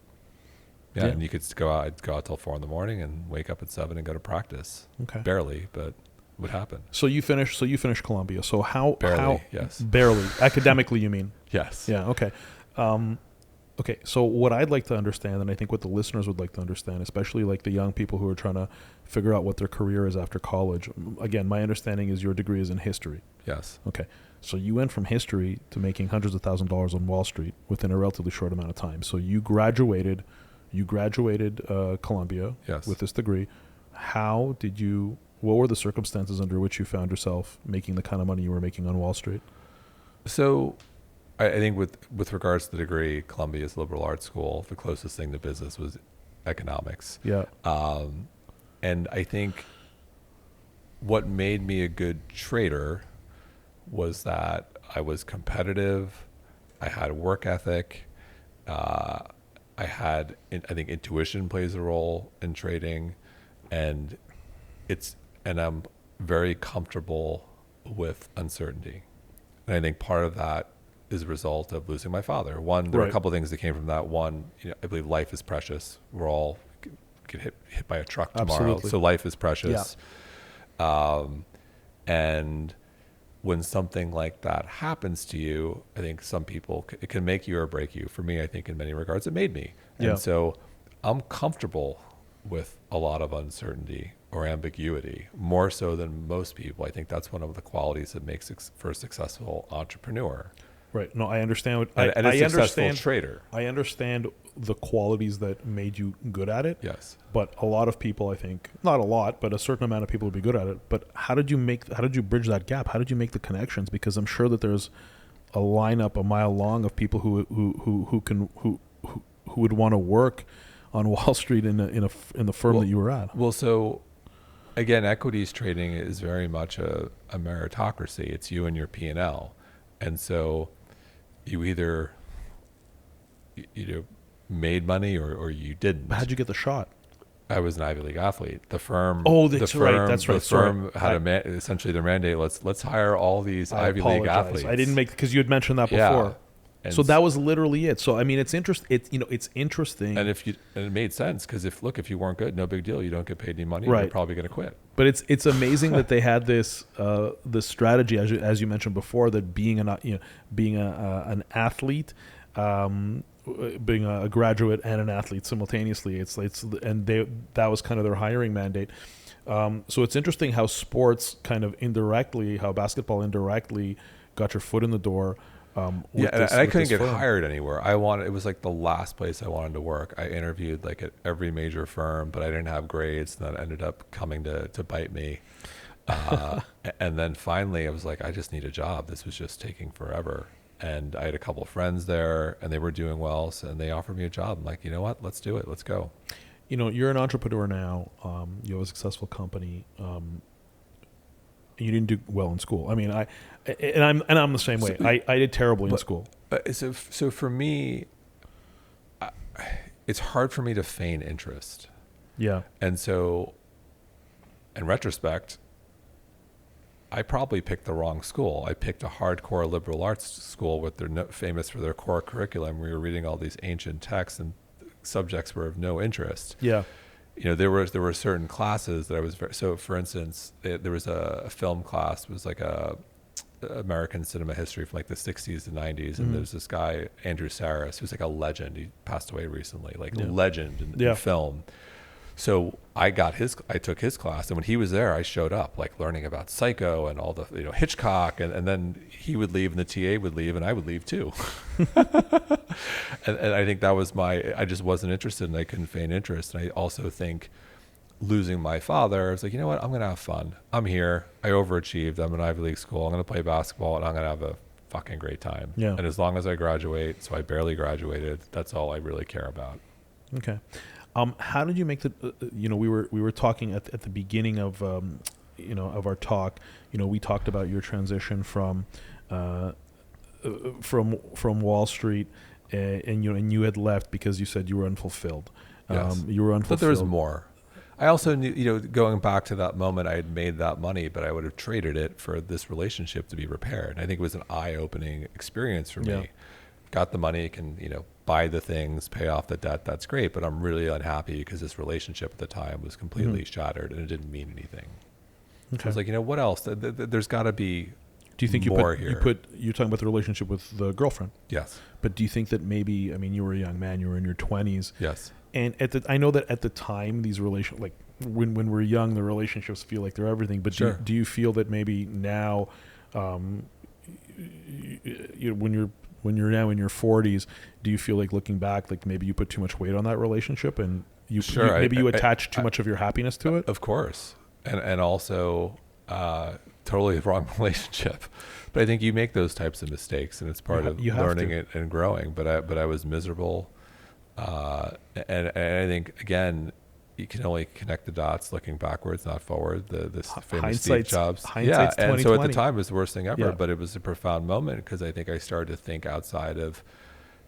Yeah. And you could go out till 4 a.m. and wake up at 7 and go to practice. Okay. Barely, but would happen. So you finish Columbia. So Barely, yes. Barely. Academically, you mean? Yes. Yeah. Okay. Okay. So what I'd like to understand, and I think what the listeners would like to understand, especially like the young people who are trying to figure out what their career is after college. Again, my understanding is your degree is in history. Yes. Okay. So you went from history to making hundreds of thousands of dollars on Wall Street within a relatively short amount of time. So you graduated Columbia Yes. with this degree. What were the circumstances under which you found yourself making the kind of money you were making on Wall Street? So I think with regards to the degree, Columbia's liberal arts school, the closest thing to business was economics. Yeah. And I think what made me a good trader was that I was competitive. I had work ethic. I think intuition plays a role in trading. and I'm very comfortable with uncertainty. And I think part of that is a result of losing my father. One, there were a couple of things that came from that. One, I believe life is precious. We're all get hit by a truck tomorrow. Absolutely. So life is precious. Yeah. And when something like that happens to you, I think some people, it can make you or break you. For me, I think in many regards, it made me. And so I'm comfortable with a lot of uncertainty or ambiguity, more so than most people. I think that's one of the qualities that makes for a successful entrepreneur. Right. No, I understand. And a successful trader. I understand the qualities that made you good at it. Yes. But a lot of people, I think, not a lot, but a certain amount of people would be good at it. But how did you bridge that gap? How did you make the connections? Because I'm sure that there's a lineup a mile long of people who would want to work on Wall Street in the firm that you were at. Well, so again, equities trading is very much a meritocracy. It's you and your P&L. And so you either made money or you didn't. How'd you get the shot? I was an Ivy League athlete. The firm. Oh, that's right. That's right. The firm had essentially their mandate. Let's hire all these Ivy League athletes. I didn't make, because you had mentioned that before. And so that was literally it. So I mean, it's interesting. And it made sense, because if you weren't good, no big deal. You don't get paid any money. Right. You're probably going to quit. But it's amazing that they had this strategy, as you mentioned before, that being an athlete, being a graduate and an athlete simultaneously, that was kind of their hiring mandate. So it's interesting how sports kind of indirectly, how basketball indirectly got your foot in the door. And I couldn't get hired anywhere. It was like the last place I wanted to work. I interviewed like at every major firm, but I didn't have grades, and that ended up coming to bite me. And then finally I was like, I just need a job. This was just taking forever. And I had a couple of friends there, and they were doing well, and they offered me a job. I'm like, you know what? Let's do it. Let's go. You're an entrepreneur now. You have a successful company. You didn't do well in school. I mean, I'm the same way. I did terribly in school. So for me, it's hard for me to feign interest. Yeah. And so, in retrospect, I probably picked the wrong school. I picked a hardcore liberal arts school with famous for their core curriculum. We were reading all these ancient texts, and subjects were of no interest. Yeah. There were certain classes that I was so. For instance, there was a film class. It was like a American cinema history from like the 60s and 90s, and there's this guy Andrew Sarris, who's like a legend. He passed away recently, legend in film. So I took his class, and when he was there, I showed up, like learning about Psycho and all the Hitchcock, and then he would leave, and the TA would leave, and I would leave too. and I think that was I just wasn't interested, and I couldn't feign interest. And I also think losing my father, I was like, you know what, I'm going to have fun. I'm here. I overachieved. I'm in Ivy League school. I'm going to play basketball, and I'm going to have a fucking great time. Yeah. And as long as I graduate, so I barely graduated, that's all I really care about. Okay. How did you make we were talking at the beginning of of our talk. We talked about your transition from Wall Street, and you had left because you said you were unfulfilled. Yes. You were unfulfilled. But there was more. I also knew, going back to that moment, I had made that money, but I would have traded it for this relationship to be repaired. I think it was an eye-opening experience for me. Yeah. Got the money, can buy the things, pay off the debt. That's great, but I'm really unhappy because this relationship at the time was completely shattered, and it didn't mean anything. Okay. So I was like, what else? There's got to be. Do you think more here? You're talking about the relationship with the girlfriend? Yes. But do you think that maybe, you were a young man, you were in your 20s. Yes. And I know that at the time, these when we're young, the relationships feel like they're everything. But sure. do you feel that maybe now, when you're now in your 40s, do you feel like looking back, like maybe you put too much weight on that relationship, and you attach too much of your happiness to it? Of course, and also totally the wrong relationship. But I think you make those types of mistakes, and it's part of learning it and growing. But I was miserable, and I think again, you can only connect the dots looking backwards, not forward. This famous Steve Jobs. Hindsight's 20/20. So at the time it was the worst thing ever, but it was a profound moment because I think I started to think outside of,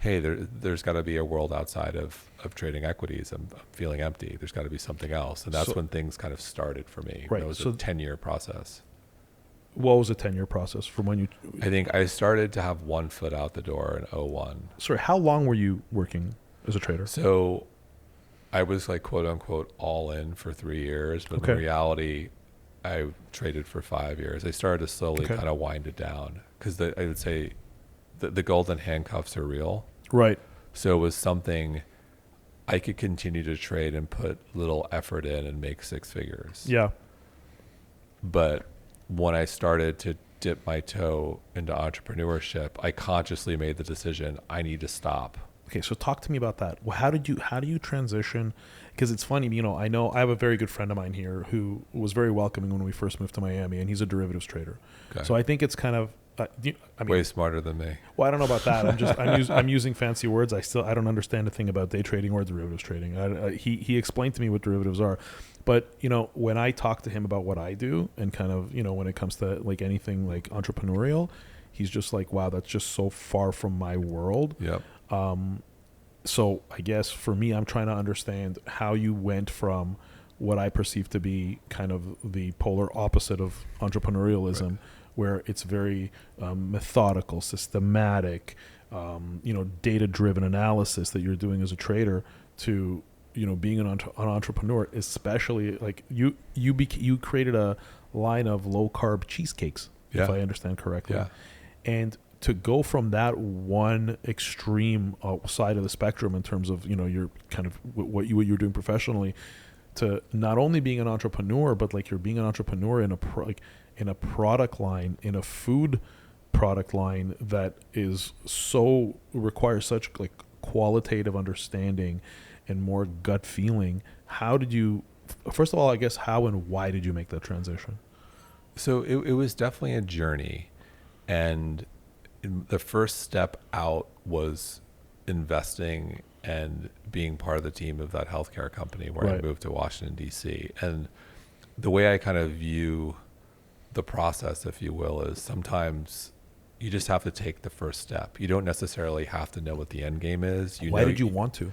hey, there's got to be a world outside of trading equities. I'm feeling empty. There's got to be something else. And that's when things kind of started for me. Right. It was a 10-year process. What was a 10-year process from when you? I think I started to have one foot out the door in '01. Sorry, how long were you working as a trader? So I was like, quote unquote, all in for 3 years. But in reality, I traded for 5 years. I started to slowly kind of wind it down because I would say the golden handcuffs are real. Right. So it was something I could continue to trade and put little effort in and make 6 figures. Yeah. But when I started to dip my toe into entrepreneurship, I consciously made the decision I need to stop. Okay, so talk to me about that. Well, how do you transition? Because it's funny, I know I have a very good friend of mine here who was very welcoming when we first moved to Miami, and he's a derivatives trader. Okay. So I think it's kind of way smarter than me. Well, I don't know about that. I'm using fancy words. I don't understand a thing about day trading or derivatives trading. He explained to me what derivatives are, but when I talk to him about what I do and kind of when it comes to like anything like entrepreneurial, he's just like, wow, that's just so far from my world. Yep. So I guess for me, I'm trying to understand how you went from what I perceive to be kind of the polar opposite of entrepreneurialism, right, where it's very methodical, systematic, data-driven analysis that you're doing as a trader, to being an entrepreneur, especially like you created a line of low-carb cheesecakes, if I understand correctly. Yeah. And to go from that one extreme side of the spectrum in terms of your kind of what you're doing professionally, to not only being an entrepreneur, but like you're being an entrepreneur in a product line, in a food product line that requires such like qualitative understanding and more gut feeling. How did you, first of all, I guess, how and why did you make that transition? So it was definitely a journey, and the first step out was investing and being part of the team of that healthcare company where I moved to Washington, D.C. And the way I kind of view the process, if you will, is sometimes you just have to take the first step. You don't necessarily have to know what the end game is. Why did you want to?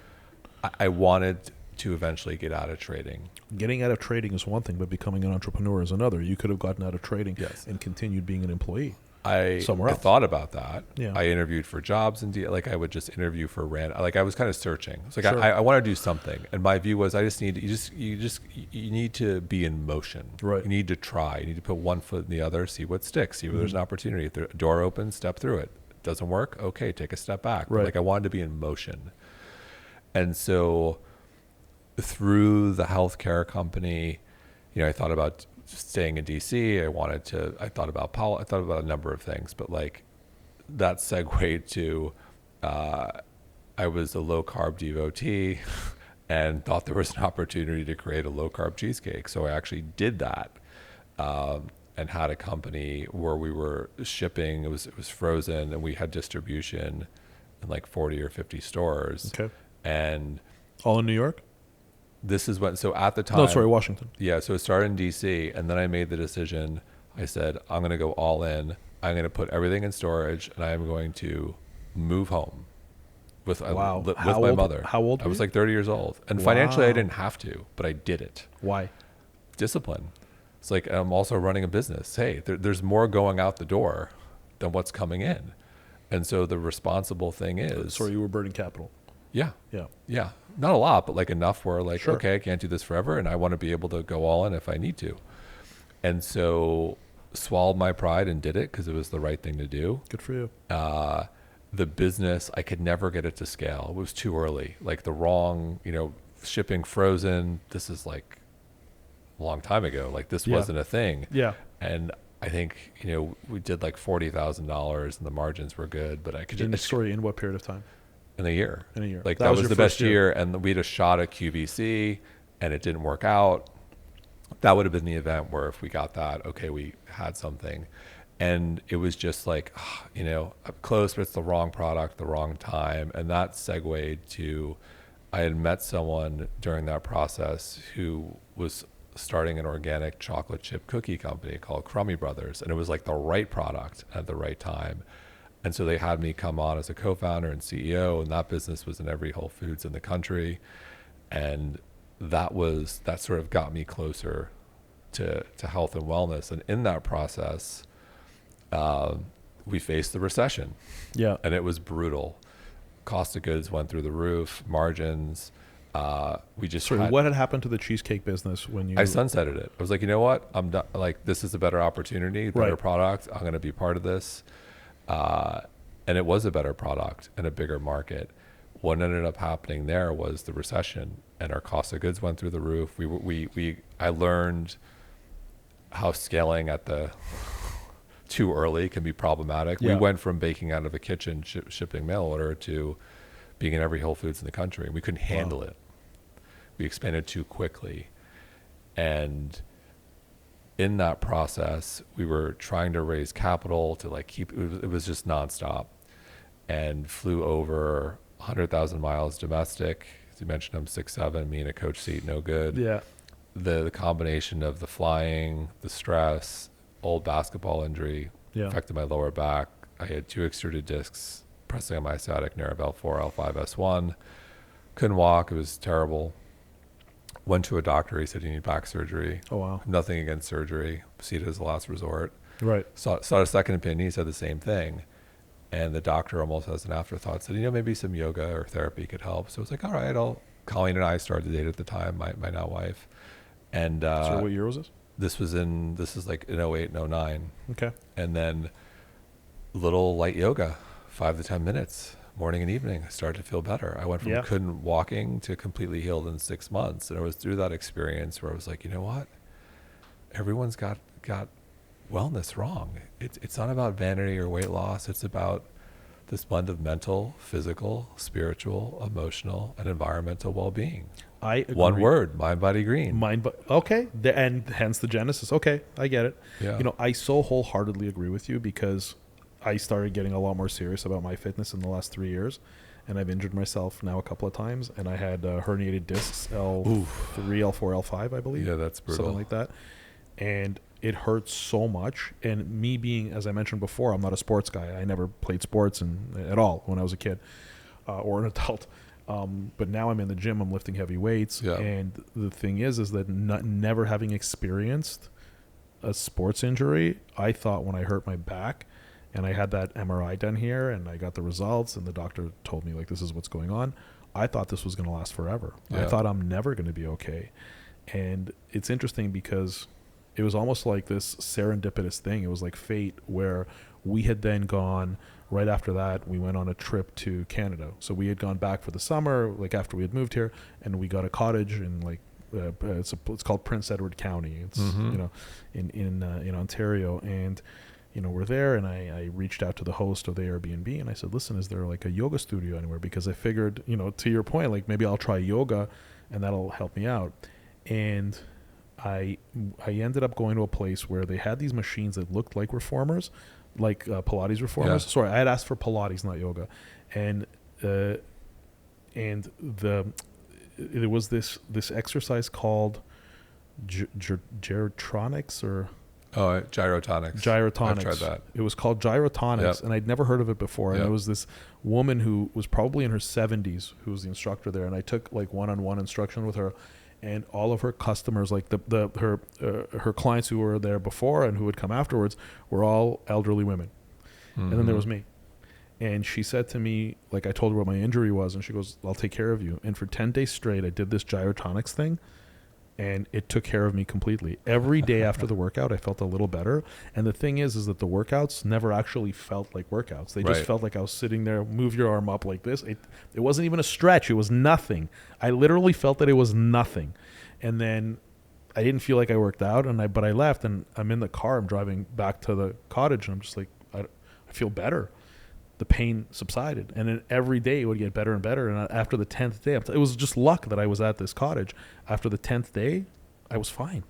I wanted to eventually get out of trading. Getting out of trading is one thing, but becoming an entrepreneur is another. You could have gotten out of trading and continued being an employee. I thought about that. Yeah. I interviewed for jobs and I would just interview for I was kind of searching. It's like I want to do something, and my view was you need to be in motion. Right. You need to try. You need to put one foot in the other, see what sticks, see where there's an opportunity. If the door opens, step through it. Doesn't work, okay, take a step back. Right. But I wanted to be in motion, and so through the healthcare company, I thought about staying in DC. I thought about a number of things, but like that segued to, I was a low carb devotee and thought there was an opportunity to create a low carb cheesecake. So I actually did that, and had a company where we were shipping. It was frozen, and we had distribution in like 40 or 50 stores. Okay. And all in New York? This is so at the time. No, sorry, Washington. Yeah, so it started in DC, and then I made the decision. I said, I'm going to go all in. I'm going to put everything in storage, and I am going to move home with my mother. How old were you? I was like 30 years old. And financially, I didn't have to, but I did it. Why? Discipline. It's like I'm also running a business. Hey, there's more going out the door than what's coming in. And so the responsible thing is... So you were burning capital. Yeah. Yeah. Yeah. Not a lot, but like enough where like, Sure. Okay, I can't do this forever, and I want to be able to go all in if I need to. And so swallowed my pride and did it because it was the right thing to do. Good for you. The business, I could never get it to scale. It was too early. Like the wrong, shipping frozen. This is like a long time ago. Like this wasn't a thing. Yeah. And I think, we did like $40,000 and the margins were good, but I could just... Sorry, in what period of time? In a year. Like that was the best year. And we had a shot at QVC and it didn't work out. That would have been the event where if we got that, okay, we had something. And it was just like, I'm close, but it's the wrong product, the wrong time. And that segued to, I had met someone during that process who was starting an organic chocolate chip cookie company called Crummy Brothers. And it was like the right product at the right time. And so they had me come on as a co-founder and CEO, and that business was in every Whole Foods in the country. And that sort of got me closer to health and wellness. And in that process, we faced the recession. Yeah. And it was brutal. Cost of goods went through the roof, margins. What had happened to the cheesecake business when you... I sunsetted it. I was like, you know what? I'm done. Like, this is a better opportunity, better product. I'm going to be part of this. And it was a better product and a bigger market. What ended up happening there was the recession, and our cost of goods went through the roof. I learned how scaling at the too early can be problematic. Yeah. We went from baking out of a kitchen, shipping mail order, to being in every Whole Foods in the country. We couldn't handle it. We expanded too quickly. And in that process, we were trying to raise capital to like keep, it was just nonstop, and flew over 100,000 miles domestic. As you mentioned, I'm 6'7", me in a coach seat, no good. Yeah. The combination of the flying, the stress, old basketball injury affected my lower back. I had 2 extruded discs pressing on my sciatic nerve, L4, L5, S1. Couldn't walk. It was terrible. Went to a doctor. He said, you need back surgery. Oh, wow. Nothing against surgery. See it as a last resort. Right. Sought a second opinion. He said the same thing. And the doctor, almost as an afterthought, said, maybe some yoga or therapy could help. So I was like, all right, Colleen and I started to date at the time, my now wife. And so what year was this? This is like in 08 and 09. Okay. And then little light yoga, 5 to 10 minutes, morning and evening. I started to feel better. I went from couldn't walking to completely healed in 6 months. And it was through that experience where I was like, you know what? Everyone's got wellness wrong. It's not about vanity or weight loss. It's about this blend of mental, physical, spiritual, emotional, and environmental well-being. I agree. One word, mindbodygreen. Okay. And hence the genesis. Okay. I get it. Yeah. I so wholeheartedly agree with you, because I started getting a lot more serious about my fitness in the last 3 years, and I've injured myself now a couple of times, and I had herniated discs, L3, L4, L5, I believe. Yeah, that's brutal. Something like that. And it hurts so much. And me being, as I mentioned before, I'm not a sports guy. I never played sports at all when I was a kid or an adult. But now I'm in the gym, I'm lifting heavy weights. Yeah. And the thing is that never having experienced a sports injury, I thought when I hurt my back and I had that MRI done here and I got the results and the doctor told me, like, this is what's going on, I thought this was going to last forever. Yeah. I thought I'm never going to be okay. And it's interesting because it was almost like this serendipitous thing. It was like fate, where we had then gone, right after that, we went on a trip to Canada. So we had gone back for the summer, like after we had moved here, and we got a cottage in like, it's called Prince Edward County. It's, in Ontario. And, we're there, and I reached out to the host of the Airbnb and I said, listen, is there like a yoga studio anywhere? Because I figured, to your point, like maybe I'll try yoga and that'll help me out. And I ended up going to a place where they had these machines that looked like reformers, like Pilates reformers. Yeah. Sorry, I had asked for Pilates, not yoga. And there was this exercise called gyrotonics or... Oh, gyrotonics. Gyrotonics. I've tried that. It was called gyrotonics, Yep. and I'd never heard of it before. And Yep. there was this woman who was probably in her 70s who was the instructor there, and I took like one-on-one instruction with her, and all of her customers, like her clients who were there before and who would come afterwards, were all elderly women. And then there was me. And she said to me, like, I told her what my injury was, and she goes, I'll take care of you. And for 10 days straight, I did this gyrotonics thing, and it took care of me completely. Every day after the workout, I felt a little better. And the thing is that the workouts never actually felt like workouts. They just felt like I was sitting there, move your arm up like this. It wasn't even a stretch. It was nothing. I literally felt that it was nothing. And then I didn't feel like I worked out, but I left, and I'm in the car. I'm driving back to the cottage, and I'm just like, I feel better. The pain subsided, and then every day it would get better and better. And after the 10th day, it was just luck that I was at this cottage. After the 10th day, I was fine.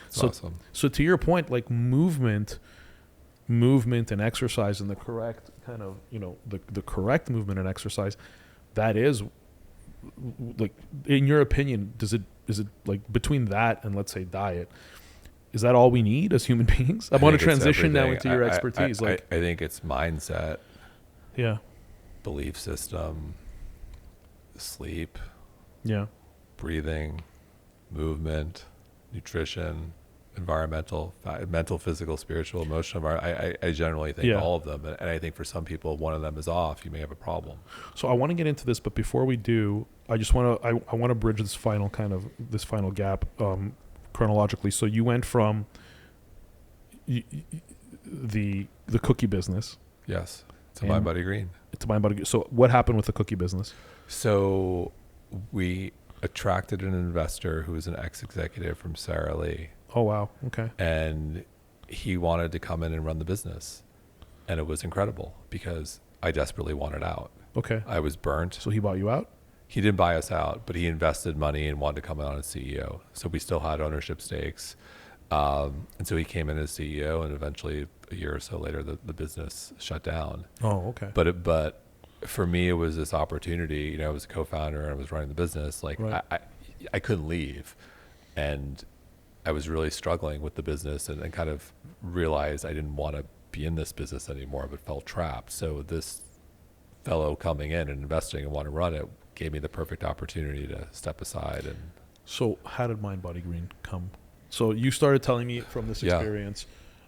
That's awesome. So to your point, like movement and exercise, and the correct kind of, the correct movement and exercise, that is, like, in your opinion, is it like between that and, let's say, diet, is that all we need as human beings? I want to transition now into your expertise. I think it's mindset. Yeah. belief system, sleep, Yeah. breathing, movement, nutrition, environmental, mental, physical, spiritual, emotional. I generally think Yeah. all of them. And I think for some people, one of them is off. You may have a problem. So I want to get into this, but before we do, I just want to I want to bridge this final gap chronologically. So you went from the cookie business Yes. To mindbodygreen. to mindbodygreen. So what happened with the cookie business? So we attracted an investor who was an ex-executive from Sara Lee. Oh wow. Okay. And he wanted to come in and run the business. And it was incredible because I desperately wanted out. Okay. I was burnt. So he bought you out? He didn't buy us out, but he invested money and wanted to come on as CEO. So we still had ownership stakes. And so he came in as CEO, and eventually a year or so later, the business shut down. Oh, okay. But for me, it was this opportunity. You know, I was a co-founder and I was running the business. Like Right. I couldn't leave, and I was really struggling with the business, and kind of realized I didn't want to be in this business anymore, but felt trapped. So this fellow coming in and investing and want to run it gave me the perfect opportunity to step aside. And So how did mindbodygreen come? So you started telling me from this Yeah. experience,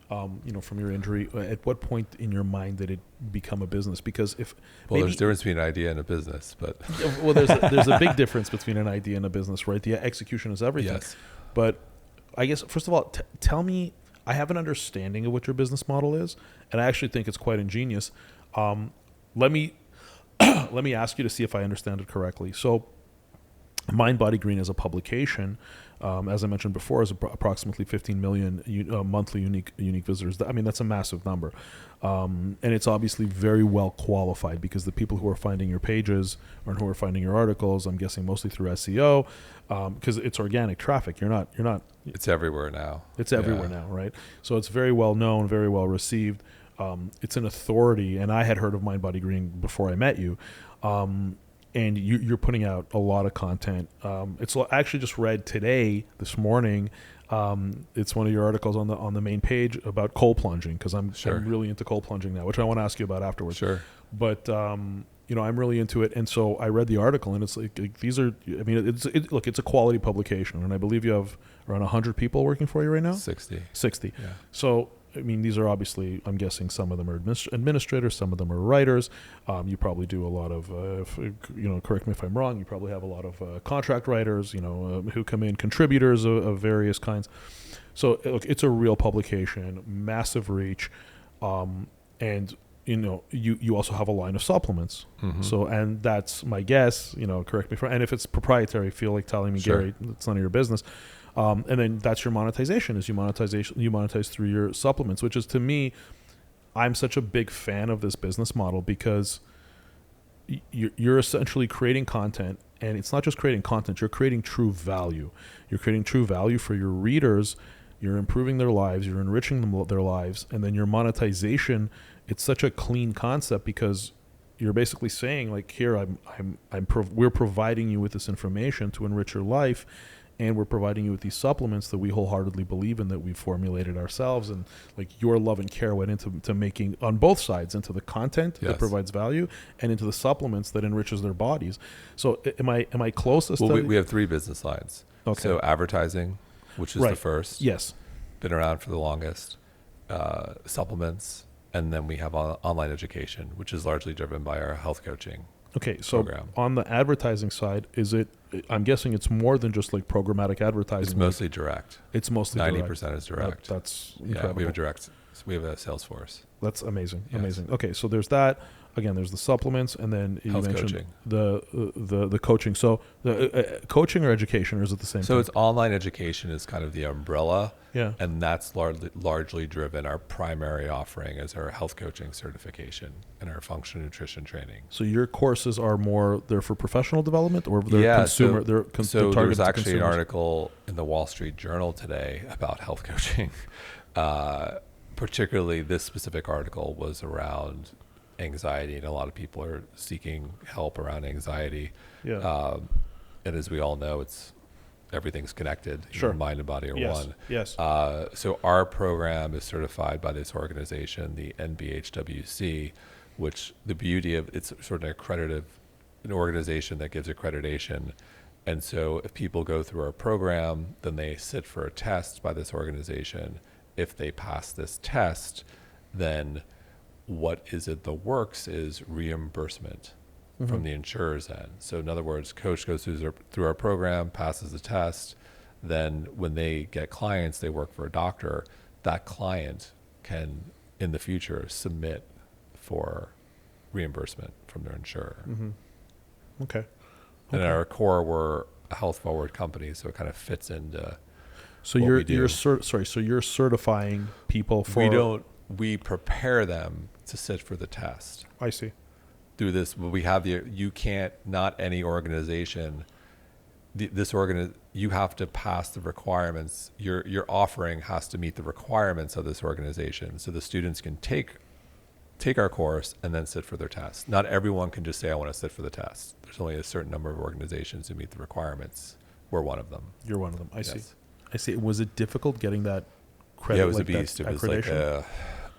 from your injury. At what point in your mind did it become a business? Because if there's a difference between an idea and a business, but well, there's a big difference between an idea and a business, right? The execution is everything. yes. But I guess first of all, tell me. I have an understanding of what your business model is, and I actually think it's quite ingenious. Let me let me ask you to see if I understand it correctly. So, mindbodygreen is a publication. As I mentioned before, is approximately 15 million monthly unique visitors. I mean, that's a massive number, and it's obviously very well qualified because the people who are finding your pages or who are finding your articles, I'm guessing mostly through SEO, because it's organic traffic. You're not. It's everywhere now. It's everywhere now, right? So it's very well known, very well received. It's an authority, and I had heard of mindbodygreen before I met you. And you're putting out a lot of content. It's I actually just read today, this morning. It's one of your articles on the main page about cold plunging, because I'm really into cold plunging now, which I want to ask you about afterwards. Sure. But I'm really into it, and so I read the article, and it's like these are. I mean, it's a quality publication, and I believe you have around 100 people working for you right now. 60. Yeah. So. I mean, these are obviously, I'm guessing some of them are administrators, some of them are writers. You probably do a lot of, correct me if I'm wrong, you probably have a lot of contract writers, who come in, contributors of various kinds. So look, it's a real publication, massive reach. And, you also have a line of supplements. Mm-hmm. So, and that's my guess, correct me if I'm wrong. And if it's proprietary, feel like telling me, Sure. Gary, it's none of your business. And then that's your monetization, you monetize through your supplements, which is, to me, I'm such a big fan of this business model, because you're essentially creating content, and it's not just creating content, you're creating true value. You're creating true value for your readers, you're improving their lives, you're enriching their lives, and then your monetization, it's such a clean concept, because you're basically saying, like, here, we're providing you with this information to enrich your life, and we're providing you with these supplements that we wholeheartedly believe in, that we've formulated ourselves, and like your love and care went into making, on both sides, into the content that provides value and into the supplements that enriches their bodies. So am I closest? Well, we have 3 business lines. Okay. So advertising, which is the first. Yes. Been around for the longest. Supplements, and then we have online education, which is largely driven by our health coaching. Okay, so program. On the advertising side, I'm guessing it's more than just like programmatic advertising. It's mostly direct. It's mostly 90% is direct. That's incredible. We have a sales force. That's amazing. Yes. Amazing. Okay, so there's that. Again, there's the supplements, and then you mentioned coaching. the coaching. So the coaching or education, or is it the same So thing? it's online education is kind of the umbrella. Yeah. And that's largely driven. Our primary offering is our health coaching certification and our functional nutrition training. So your courses are they're for professional development, or they're consumer? So there was actually an consumers? article in the Wall Street Journal today about health coaching. Particularly this specific article was around anxiety, and a lot of people are seeking help around anxiety. Yeah. And as we all know, everything's connected. Sure. Mind and body are one. Yes. So our program is certified by this organization, the NBHWC, which the beauty of it's sort of an organization that gives accreditation. And so if people go through our program, then they sit for a test by this organization. If they pass this test, then what is in the works is reimbursement from the insurer's end. So in other words, coach goes through our program, passes the test. Then when they get clients, they work for a doctor. That client can, in the future, submit for reimbursement from their insurer. Okay. And at our core, we're a health forward company, so it kind of fits into. So so you're certifying people for. We prepare them to sit for the test. I see. Through this, you can't, not any organization, you have to pass the requirements. Your offering has to meet the requirements of this organization. So the students can take our course and then sit for their test. Not everyone can just say, I want to sit for the test. There's only a certain number of organizations who meet the requirements. We're one of them. You're one of them. I Yes. see. Was it difficult getting that credit? Yeah, it was like a beast. It was like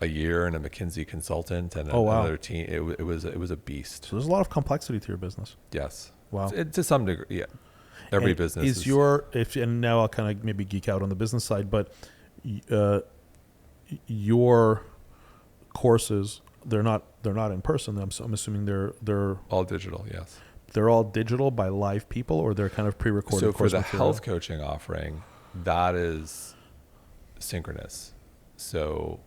a year and a McKinsey consultant and another team. It was a beast. So there's a lot of complexity to your business. Yes. Wow. To some degree, yeah. Every business and now I'll kind of maybe geek out on the business side, but your courses, they're not in person. I'm assuming they're all digital. Yes. They're all digital by live people, or they're kind of pre-recorded. So for the material? health coaching offering, that is synchronous. So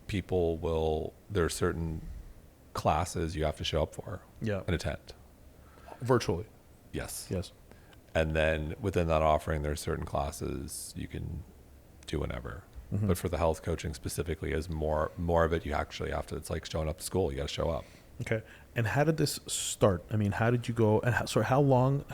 there are certain classes you have to show up for and attend. Virtually. Yes. Yes. And then within that offering, there are certain classes you can do whenever. But for the health coaching specifically, is more of it. You actually have to. It's like showing up to school. You got to show up. Okay. And how did this start? I mean, how did you go? And how long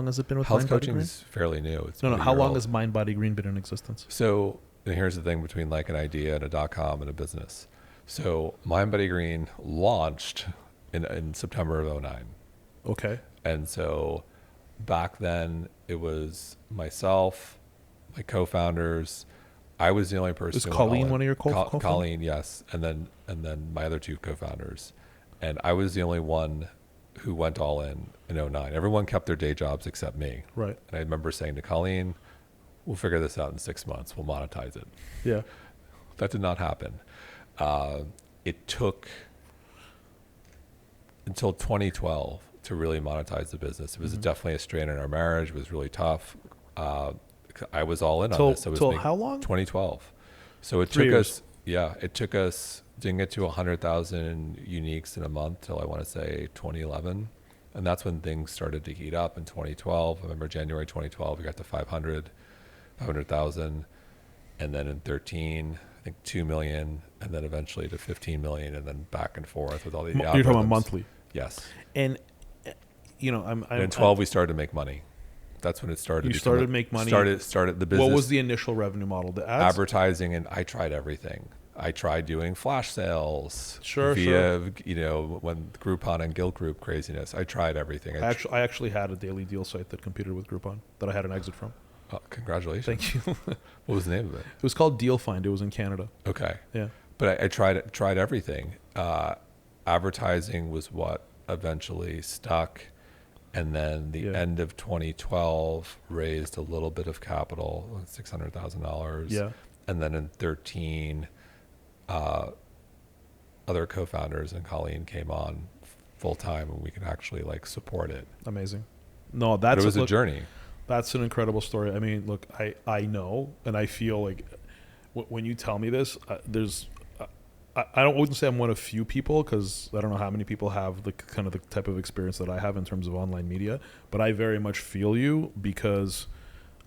has it been with health Mind Body coaching? Green? Is fairly new. It's How long has Mind Body Green been in existence? So and here's the thing between like an idea and a .com and a business. So Mind Body Green launched in September of 2009. Okay. And so back then it was myself, my co-founders. I was the only person. Was Colleen one of your co-founders? Colleen, yes, and then my other two co-founders, and I was the only one who went all in 2009. Everyone kept their day jobs except me. Right. And I remember saying to Colleen, "We'll figure this out in 6 months. We'll monetize it." Yeah. That did not happen. It took until 2012 to really monetize the business. It was definitely a strain in our marriage. It was really tough. I was all in on this. It was how long? 2012. So it 3 took years. us, it took us, didn't get to 100,000 uniques in a month till I want to say 2011. And that's when things started to heat up in 2012. I remember January 2012, we got to 500,000. And then in 13, I think 2 million, and then eventually to 15 million, and then back and forth with all the You're talking about algorithms. monthly. Yes. And, And in 12, we started to make money. That's when it started. You started to make money. Started the business. What was the initial revenue model? The ads? Advertising, and I tried everything. I tried doing flash sales. Sure. When Groupon and Guild Group craziness. I tried everything. I actually had a daily deal site that competed with Groupon that I had an exit from. Oh, congratulations. Thank you. What was the name of it? It was called Deal Find. It was in Canada. Okay. Yeah. But I tried everything. Advertising was what eventually stuck. And then the end of 2012 raised a little bit of capital, $600,000. Yeah. And then in 13, other co-founders and Colleen came on full time, and we could actually support it. Amazing. No, it was a journey. That's an incredible story. I mean, look, I know, and I feel like when you tell me this, I wouldn't say I'm one of few people, because I don't know how many people have the type of experience that I have in terms of online media, but I very much feel you, because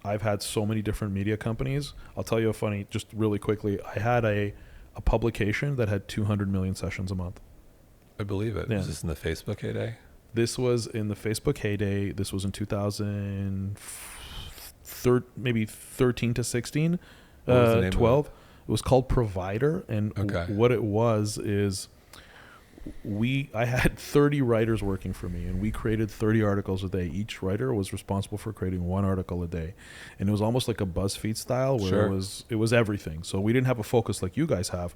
I've had so many different media companies. I'll tell you a funny, just really quickly. I had a publication that had 200 million sessions a month. I believe it. Yeah. Was this in the Facebook heyday? This was in the Facebook heyday. This was in 2013, maybe 13 to 16, 12. It was called Provider, and what it was is I had 30 writers working for me, and we created 30 articles a day. Each writer was responsible for creating one article a day, and it was almost like a BuzzFeed style where Sure. it was everything. So we didn't have a focus like you guys have.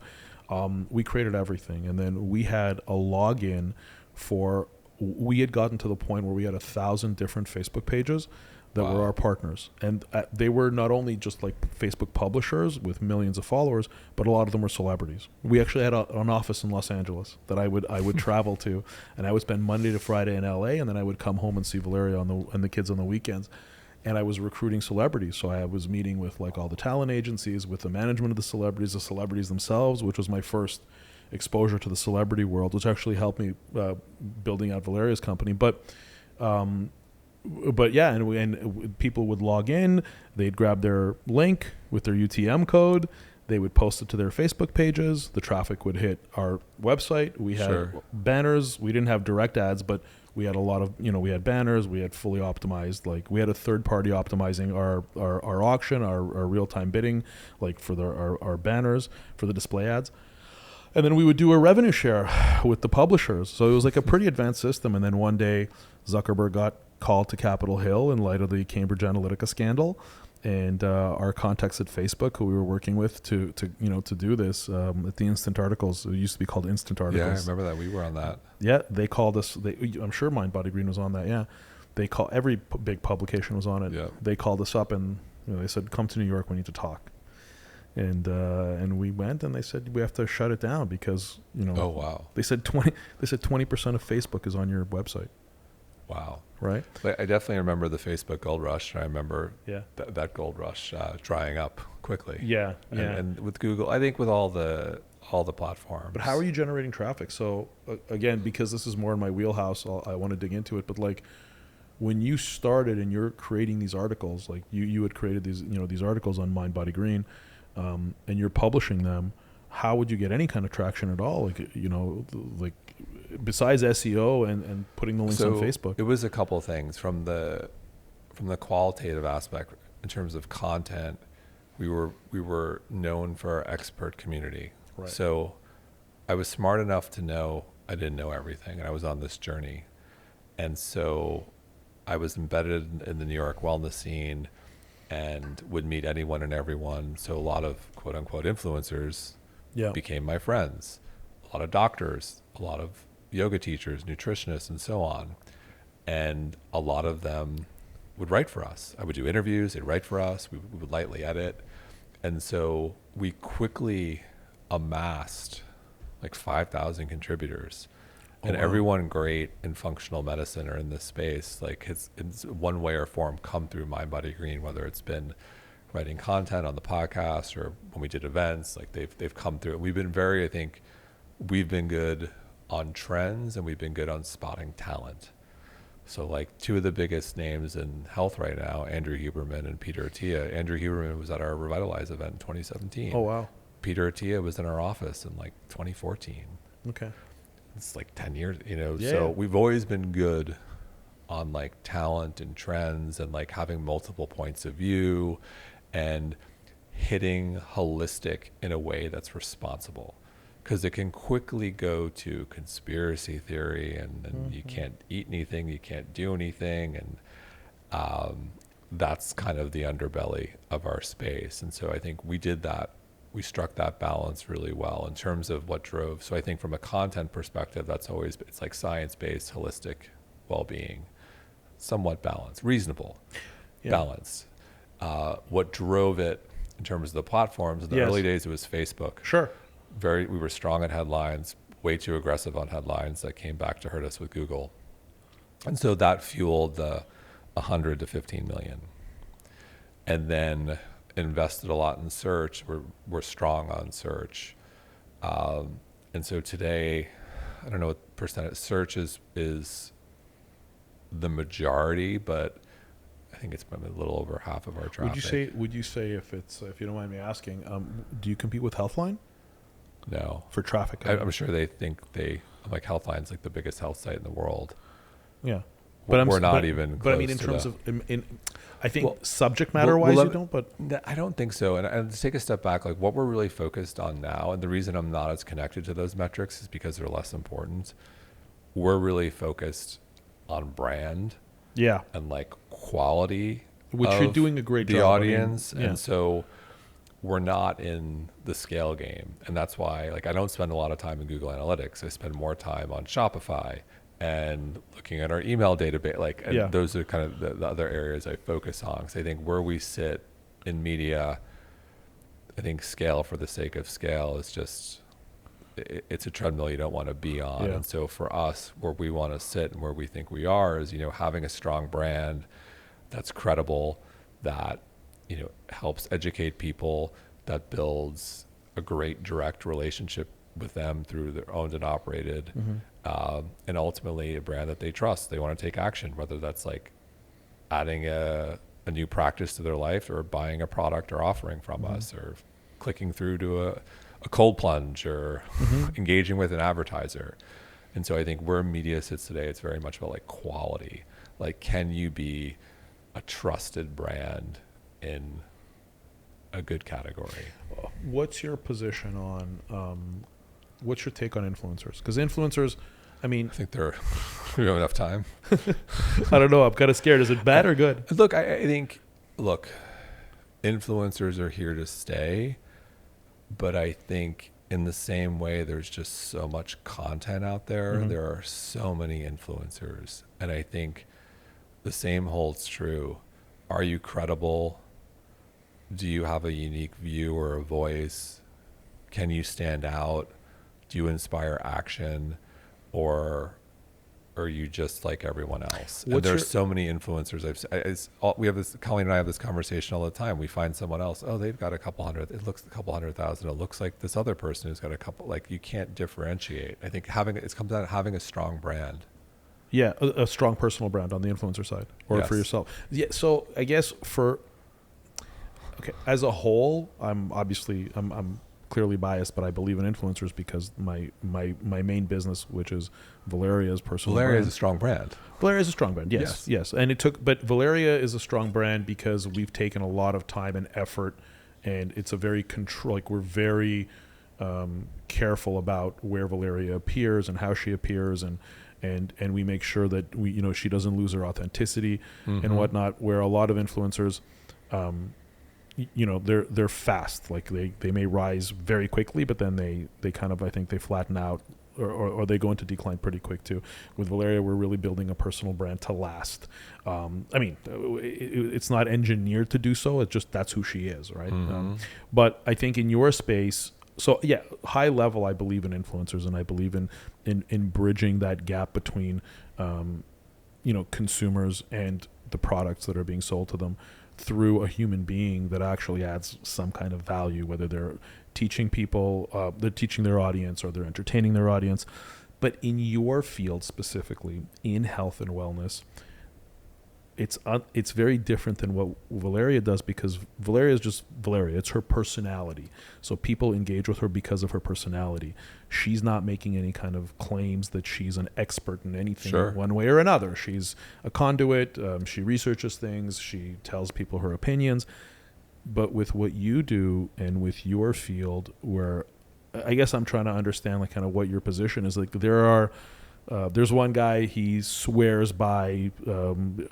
We created everything, and then we had a login for. We had gotten to the point where we had 1,000 different Facebook pages that Wow. were our partners, and they were not only just like Facebook publishers with millions of followers, but a lot of them were celebrities. We actually had an office in Los Angeles that I would travel to, and I would spend Monday to Friday in LA, and then I would come home and see Valeria and the kids on the weekends. And I was recruiting celebrities, so I was meeting with like all the talent agencies, with the management of the celebrities themselves, which was my first exposure to the celebrity world, which actually helped me building out Valeria's company. But yeah, and people would log in, they'd grab their link with their UTM code, they would post it to their Facebook pages, the traffic would hit our website. We had Sure. banners, we didn't have direct ads, but we had a lot of, we had banners, we had fully optimized, like we had a third party optimizing our auction, our real-time bidding, like for our banners, for the display ads. And then we would do a revenue share with the publishers. So it was like a pretty advanced system. And then one day Zuckerberg got called to Capitol Hill in light of the Cambridge Analytica scandal. And our contacts at Facebook, who we were working with to do this at the Instant Articles, it used to be called Instant Yeah, I Articles. remember that. We were on that. Yeah, they called us. I'm sure mindbodygreen was on that. Yeah, every big publication was on it. Yeah. They called us up and they said, "Come to New York. We need to talk." And we went, and they said we have to shut it down because Oh, wow. they said 20% of Facebook is on your website, Wow. right? Like, I definitely remember the Facebook gold rush. And I remember Yeah. that gold rush drying up quickly. Yeah. And with Google, I think with all the platforms. But how are you generating traffic? So again, because this is more in my wheelhouse, I want to dig into it. But like when you started and you're creating these articles, like you had created these articles on Mind Body Green, and you're publishing them, how would you get any kind of traction at all? Like besides SEO and putting the links on Facebook. It was a couple of things from the qualitative aspect in terms of content. We were known for our expert community. Right. So I was smart enough to know I didn't know everything, and I was on this journey. And so I was embedded in the New York wellness scene and would meet anyone and everyone. So a lot of quote unquote influencers became my friends. A lot of doctors, a lot of yoga teachers, nutritionists, and so on. And a lot of them would write for us. I would do interviews, they'd write for us, we would lightly edit. And so we quickly amassed like 5,000 contributors. And everyone great in functional medicine or in this space, like it's one way or form come through Mind Body Green, whether it's been writing content on the podcast or when we did events, like they've come through. We've been I think we've been good on trends and we've been good on spotting talent. So like two of the biggest names in health right now, Andrew Huberman and Peter Attia. Andrew Huberman was at our Revitalize event in 2017. Oh, wow. Peter Attia was in our office in like 2014. Okay. It's like 10 years, Yeah. so we've always been good on like talent and trends and like having multiple points of view and hitting holistic in a way that's responsible, because it can quickly go to conspiracy theory and you can't eat anything, you can't do anything. And that's kind of the underbelly of our space. And so I think we did that. We struck that balance really well in terms of what drove. So I think from a content perspective, it's like science-based, holistic well-being, somewhat balanced, reasonable, balanced. What drove it in terms of the platforms, in the early days, it was Facebook. Sure. We were strong at headlines, way too aggressive on headlines that came back to hurt us with Google. And so that fueled the 100 to 15 million. And then invested a lot in search. We're strong on search. And so today, I don't know what percentage search is the majority, but I think it's been a little over half of our traffic. Would you say if you don't mind me asking, do you compete with Healthline? No. For traffic? I'm sure they think I'm like Healthline's like the biggest health site in the world. Yeah. we're not even close. But I mean, in to terms the, of, I think subject matter wise, you don't. But I don't think so. And to take a step back, like what we're really focused on now, and the reason I'm not as connected to those metrics is because they're less important. We're really focused on brand, yeah, and like quality, which you're doing a great the job. audience, I mean, yeah. and so we're not in the scale game, and that's why like I don't spend a lot of time in Google Analytics. I spend more time on Shopify and looking at our email database. Like, and those are kind of the other areas I focus on. Because I think where we sit in media, I think scale for the sake of scale is just it's a treadmill you don't want to be on. And so for us, where we want to sit and where we think we are is, having a strong brand that's credible, that, helps educate people, that builds a great direct relationship with them through their owned and operated, and ultimately a brand that they trust. They want to take action, whether that's like adding a new practice to their life or buying a product or offering from us or clicking through to a cold plunge or engaging with an advertiser. And so I think where media sits today, it's very much about like quality. Like, can you be a trusted brand in a good category? What's your position on, what's your take on influencers? Because influencers, I mean, I think we have enough time. I don't know. I'm kind of scared. Is it bad or good? Look, I think, influencers are here to stay, but I think in the same way, there's just so much content out there. There are so many influencers. And I think the same holds true. Are you credible? Do you have a unique view or a voice? Can you stand out? Do you inspire action? Or are you just like everyone else? And there's so many influencers. Colleen and I have this conversation all the time. We find someone else, they've got a couple hundred, it looks a couple 100,000. It looks like this other person who's got a couple, like you can't differentiate. I think it comes down to having a strong brand. Yeah, a strong personal brand on the influencer side or for yourself. Yeah, so I guess as a whole, I'm clearly biased, but I believe in influencers because my main business, which is Valeria's personal brand. Valeria is a strong brand. Valeria is a strong brand. Yes. And but Valeria is a strong brand because we've taken a lot of time and effort, and it's a very we're very careful about where Valeria appears and how she appears, and we make sure that she doesn't lose her authenticity and whatnot. Where a lot of influencers, they're fast. Like they may rise very quickly, but then they kind of, I think they flatten out or they go into decline pretty quick too. With Valeria, we're really building a personal brand to last. It's not engineered to do so. It's just that's who she is, right? But I think in your space, so yeah, high level, I believe in influencers, and I believe in bridging that gap between consumers and the products that are being sold to them through a human being that actually adds some kind of value, whether they're teaching people, they're teaching their audience, or they're entertaining their audience. But in your field specifically, in health and wellness, it's very different than what Valeria does, because Valeria is just Valeria. It's her personality. So people engage with her because of her personality. She's not making any kind of claims that she's an expert in anything one way or another. She's a conduit. She researches things. She tells people her opinions. But with what you do and with your field, where I guess I'm trying to understand like kind of what your position is. Like there's one guy, he swears by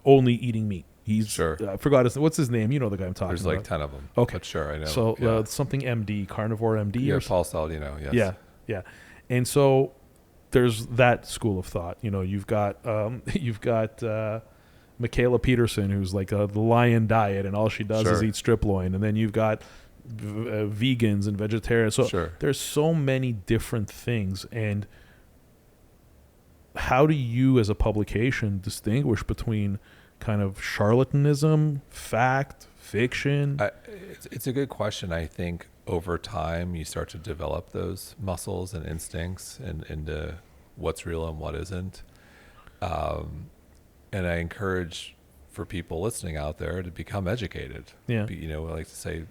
only eating meat. He's I forgot what's his name. You know the guy I'm talking about. There's like 10 of them. Okay, but sure, I know. So something MD, Carnivore MD. Yeah, Paul Saladino. Yes. Yeah. And so there's that school of thought. You've got Michaela Peterson, who's like the lion diet, and all she does is eat strip loin. And then you've got vegans and vegetarians. So there's so many different things. And how do you as a publication distinguish between kind of charlatanism, fact, fiction? It's a good question. I think over time you start to develop those muscles and instincts into what's real and what isn't. And I encourage for people listening out there to become educated. Yeah. I like to say,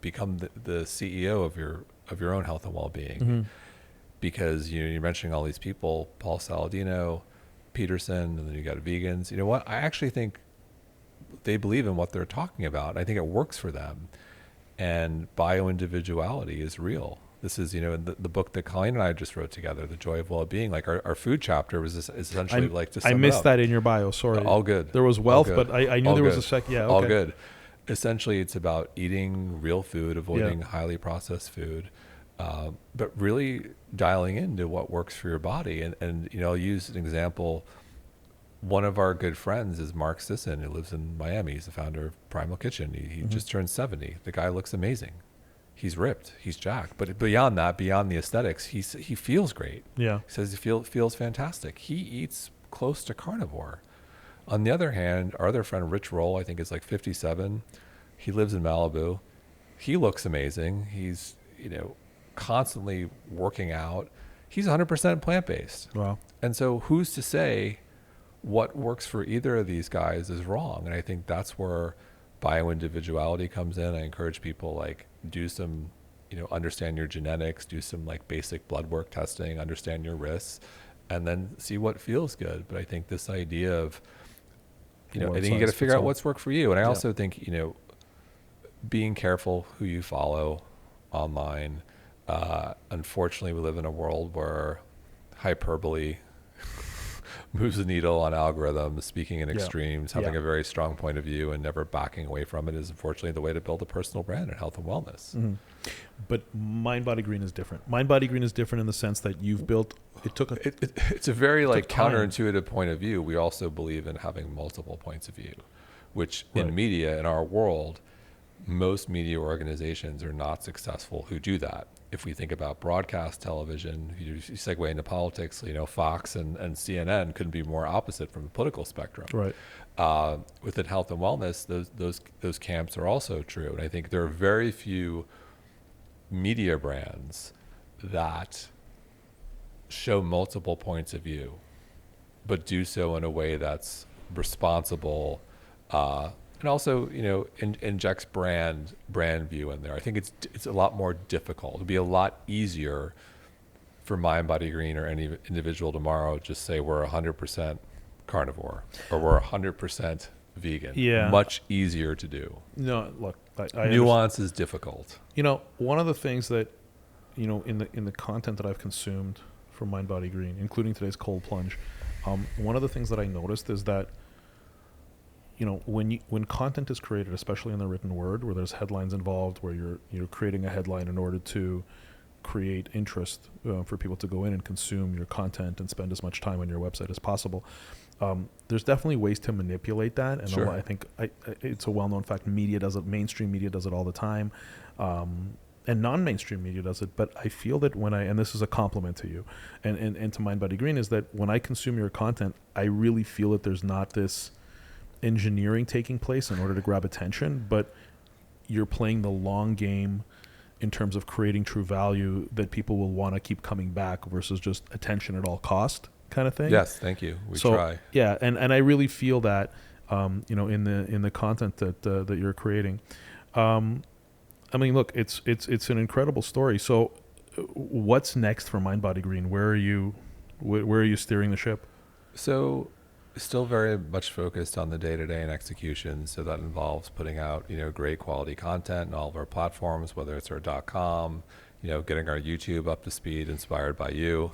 become the CEO of your own health and well-being. Because you're mentioning all these people, Paul Saladino, Peterson, and then you got vegans. You know what? I actually think they believe in what they're talking about. I think it works for them. And bioindividuality is real. This is, in the book that Colleen and I just wrote together, The Joy of Well-Being, like our food chapter was essentially like to sum I it missed up. that in your bio, sorry. All good. There was wealth, but I knew All there was good. a sec. Yeah, okay. All good. Essentially, it's about eating real food, avoiding highly processed food, but really dialing into what works for your body. And I'll use an example. One of our good friends is Mark Sisson, who lives in Miami. He's the founder of Primal Kitchen. He just turned 70. The guy looks amazing. He's ripped. He's jacked. But beyond that, beyond the aesthetics, he feels great. Yeah. He says he feels fantastic. He eats close to carnivore. On the other hand, our other friend, Rich Roll, I think is like 57. He lives in Malibu. He looks amazing. He's, constantly working out. He's 100% plant-based. Wow. And so who's to say what works for either of these guys is wrong? And I think that's where bioindividuality comes in. I encourage people, like, do some, understand your genetics, do some like basic blood work testing, understand your risks, and then see what feels good. But I think this idea of, I think you got to figure out what's worked for you. And I also think, being careful who you follow online. Unfortunately, we live in a world where hyperbole moves the needle on algorithms, speaking in extremes, having a very strong point of view and never backing away from it is unfortunately the way to build a personal brand in health and wellness. Mm-hmm. But MindBodyGreen is different. MindBodyGreen is different in the sense that you've built, it's a very like counterintuitive point of view. We also believe in having multiple points of view, which in media, in our world, most media organizations are not successful who do that. If we think about broadcast television, you segue into politics, Fox and CNN couldn't be more opposite from the political spectrum. Right. Within health and wellness, those camps are also true. And I think there are very few media brands that show multiple points of view, but do so in a way that's responsible, and also, injects brand view in there. I think it's a lot more difficult. It'd be a lot easier for MindBodyGreen or any individual tomorrow just say we're 100% carnivore or we're 100% vegan. Yeah. Much easier to do. No, look, I nuance is difficult. One of the things that, in the content that I've consumed from MindBodyGreen, including today's cold plunge, one of the things that I noticed is that when content is created, especially in the written word, where there's headlines involved, where you're creating a headline in order to create interest for people to go in and consume your content and spend as much time on your website as possible, there's definitely ways to manipulate that. And sure. I think it's a well-known fact. Media does it. Mainstream media does it all the time. And non-mainstream media does it. But I feel that and this is a compliment to you and to MindBodyGreen, is that when I consume your content, I really feel that there's not this engineering taking place in order to grab attention, but you're playing the long game in terms of creating true value that people will want to keep coming back versus just attention at all cost kind of thing. Yes, thank you. We try. Yeah, and I really feel that in the content that you're creating. Look, it's an incredible story. So what's next for MindBodyGreen? Where are you steering the ship? So still very much focused on the day-to-day and execution. So that involves putting out, great quality content on all of our platforms, whether it's our .com, getting our YouTube up to speed, inspired by you,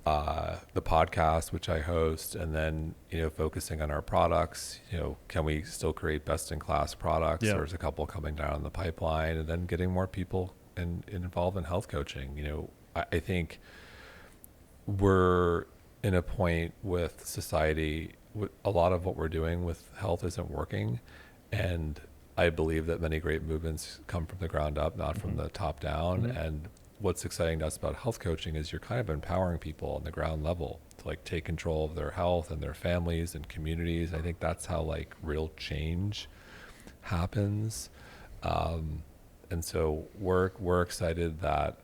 the podcast, which I host, and then, focusing on our products. Can we still create best-in-class products? Yeah. There's a couple coming down the pipeline, and then getting more people involved in health coaching. I think we're in a point with society, a lot of what we're doing with health isn't working. And I believe that many great movements come from the ground up, not from the top down. Mm-hmm. And what's exciting to us about health coaching is you're kind of empowering people on the ground level to like take control of their health and their families and communities. I think that's how like real change happens. And so we're excited that,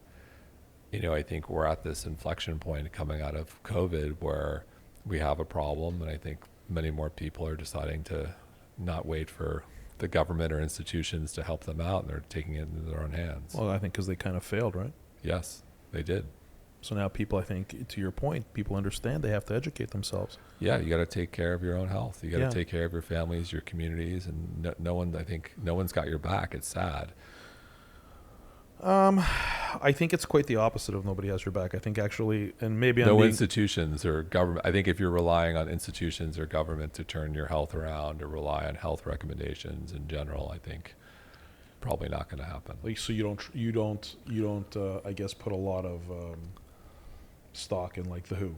I think we're at this inflection point coming out of COVID where we have a problem, and I think many more people are deciding to not wait for the government or institutions to help them out, and they're taking it into their own hands. Well, I think because they kind of failed, right? Yes, they did. So now people, I think, to your point, people understand they have to educate themselves. Yeah, you got to take care of your own health. You got to Yeah. take care of your families, your communities, and no one, I think, no one's got your back. It's sad. I think it's quite the opposite of nobody has your back. I think actually, and maybe No institutions or government. I think if you're relying on institutions or government to turn your health around or rely on health recommendations in general, I think probably not going to happen. like, so you don't I guess put a lot of stock in like the WHO,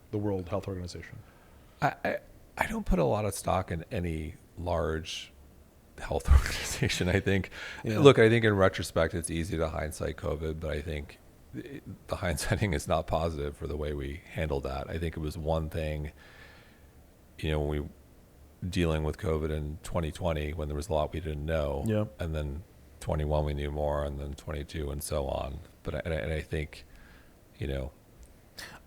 the World Health Organization. I don't put a lot of stock in any large health organization. I think, look, I think in retrospect, it's easy to hindsight COVID, but I think the hindsighting is not positive for the way we handled that. I think it was one thing, when we dealing with COVID in 2020, when there was a lot we didn't know, and then 21 we knew more, and then 22 and so on. But I think,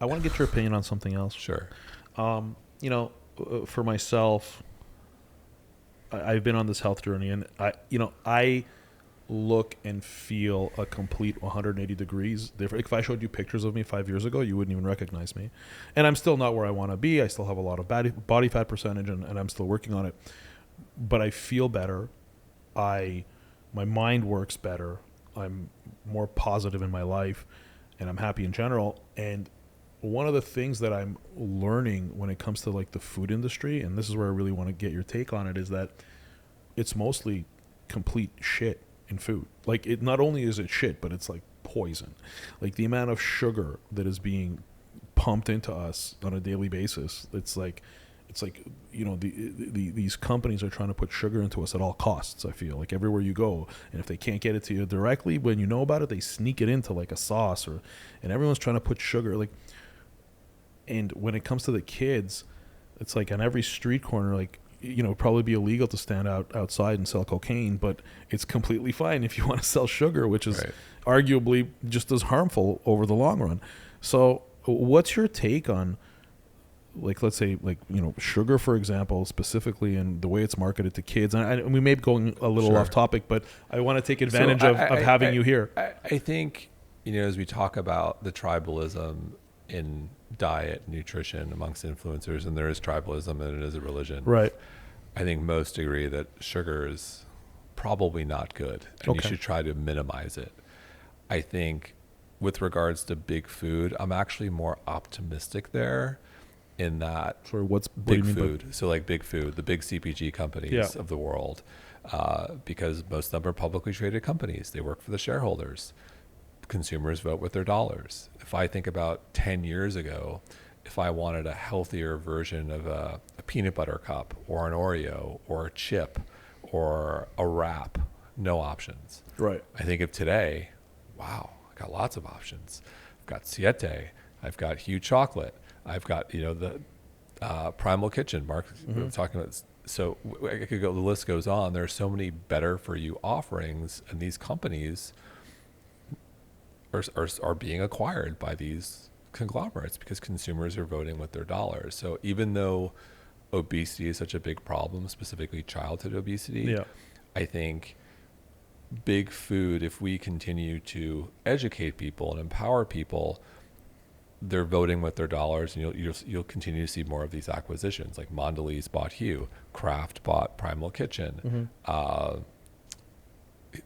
I want to get your opinion on something else. Sure. For myself, I've been on this health journey, and I look and feel a complete 180 degrees different. If I showed you pictures of me 5 years ago, you wouldn't even recognize me. And I'm still not where I want to be. I still have a lot of body fat percentage, and I'm still working on it. But I feel better. My mind works better. I'm more positive in my life, and I'm happy in general. And one of the things that I'm learning when it comes to like the food industry, and this is where I really want to get your take on it, is that it's mostly complete shit in food. Like, it not only is it shit, but it's like poison. Like the amount of sugar that is being pumped into us on a daily basis, it's like these companies are trying to put sugar into us at all costs. I feel like everywhere you go, and if they can't get it to you directly when you know about it, they sneak it into like a sauce, and everyone's trying to put sugar. Like, and when it comes to the kids, it's like on every street corner, like, probably be illegal to stand outside and sell cocaine, but it's completely fine if you want to sell sugar, which is arguably just as harmful over the long run. So what's your take on, like, let's say, like, sugar, for example, specifically, and the way it's marketed to kids? And we may be going a little off topic, but I want to take advantage of having you here. I think, as we talk about the tribalism in diet, nutrition amongst influencers, and there is tribalism and it is a religion. Right. I think most agree that sugar is probably not good, and you should try to minimize it. I think with regards to big food, I'm actually more optimistic there in that what big do you mean food. So like big food, the big CPG companies of the world, because most of them are publicly traded companies. They work for the shareholders. Consumers vote with their dollars. If I think about 10 years ago, if I wanted a healthier version of a peanut butter cup or an Oreo or a chip or a wrap, no options. Right. I think of today, wow, I got lots of options. I've got Siete, I've got Hue chocolate, I've got, the Primal Kitchen, Mark was talking about. So I could go, the list goes on. There are so many better for you offerings, and these companies are being acquired by these conglomerates because consumers are voting with their dollars. So even though obesity is such a big problem, specifically childhood obesity, I think big food, if we continue to educate people and empower people, they're voting with their dollars, and you'll continue to see more of these acquisitions. Like Mondelez bought Hue, Kraft bought Primal Kitchen.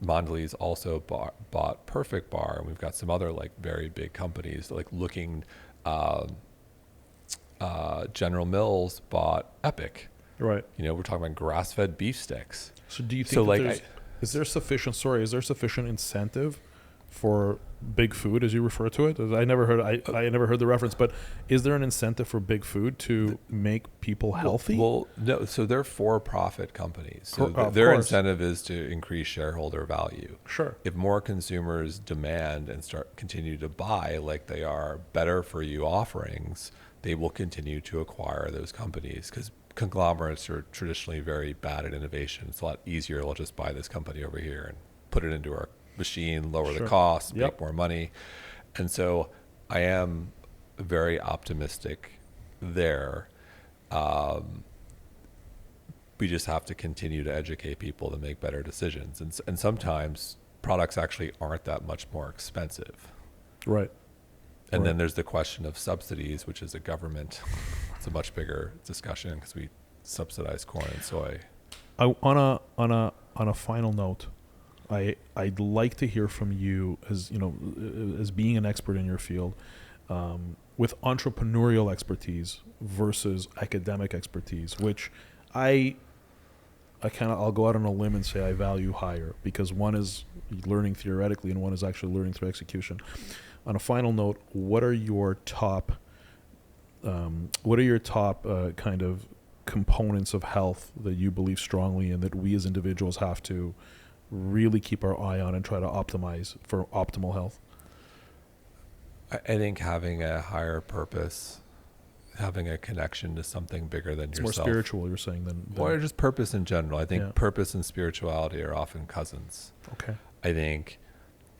Mondelez also bought Perfect Bar, and we've got some other like very big companies like looking. General Mills bought Epic. Right. We're talking about grass-fed beef sticks. So do you think is there sufficient incentive for big food, as you refer to it? I never heard the reference, but is there an incentive for big food to make people healthy? Well, no. So they're for-profit companies. So their incentive is to increase shareholder value. Sure. If more consumers demand and continue to buy like they are better for you offerings, they will continue to acquire those companies, because conglomerates are traditionally very bad at innovation. It's a lot easier. We'll just buy this company over here and put it into our machine, lower the cost, make more money. And so I am very optimistic there. We just have to continue to educate people to make better decisions. And sometimes products actually aren't that much more expensive. Right. And Right. then there's the question of subsidies, which is a government. It's a much bigger discussion because we subsidize corn and soy. On a final note, I'd like to hear from you as as being an expert in your field, with entrepreneurial expertise versus academic expertise, which I'll go out on a limb and say I value higher, because one is learning theoretically and one is actually learning through execution. On a final note, what are your top kind of components of health that you believe strongly in, that we as individuals have to really keep our eye on and try to optimize for optimal health? I think having a higher purpose, having a connection to something bigger than It's yourself. more spiritual, you're saying, than Or just purpose in general. I think Yeah. purpose and spirituality are often cousins. Okay. I think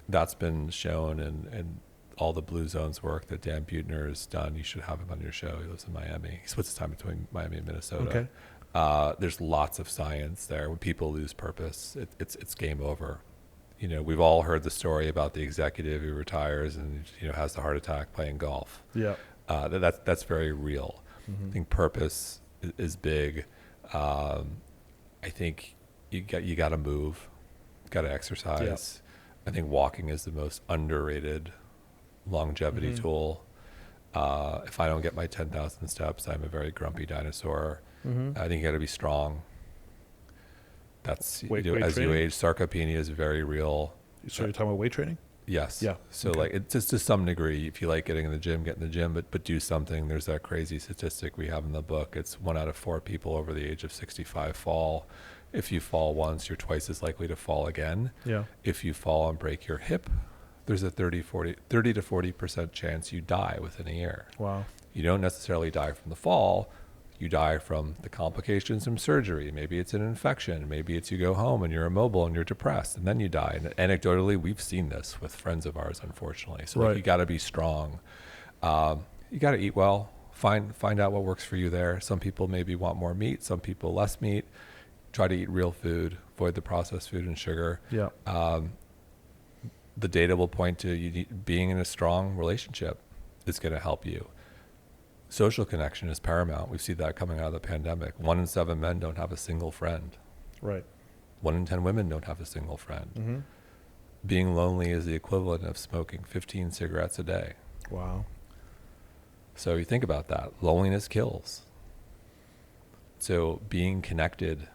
that's been shown in all the Blue Zones work that Dan Buettner has done. You should have him on your show. He lives in Miami. He splits his time between Miami and Minnesota. Okay. There's lots of science there. When people lose purpose, it's game over. We've all heard the story about the executive who retires and has the heart attack playing golf. Yeah. That's very real. Mm-hmm. I think purpose is big. I think you got to move, got to exercise. I think walking is the most underrated longevity Mm-hmm. tool. If I don't get my 10,000 steps, I'm a very grumpy dinosaur. Mm-hmm. I think you got to be strong. That's Weight as you training? age, sarcopenia is very real. So you're talking about weight training? Yes. Yeah. So Okay. like it's just to some degree, if you like getting in the gym, get in the gym, but do something. There's that crazy statistic we have in the book. It's 1 out of 4 people over the age of 65 fall. If you fall once, you're twice as likely to fall again. Yeah. If you fall and break your hip, there's a 30 to 40% chance you die within a year. Wow. You don't necessarily die from the fall. You die from the complications from surgery. Maybe it's an infection. Maybe it's you go home and you're immobile and you're depressed and then you die. And anecdotally, we've seen this with friends of ours, unfortunately. So Right. you got to be strong. You got to eat well. Find out what works for you there. Some people maybe want more meat. Some people less meat. Try to eat real food. Avoid the processed food and sugar. Yeah. The data will point to being in a strong relationship is going to help you. Social connection is paramount. We see that coming out of the pandemic. 1 in 7 men don't have a single friend. Right. 1 in 10 women don't have a single friend. Mm-hmm. Being lonely is the equivalent of smoking 15 cigarettes a day. Wow. So you think about that. Loneliness kills. So being connected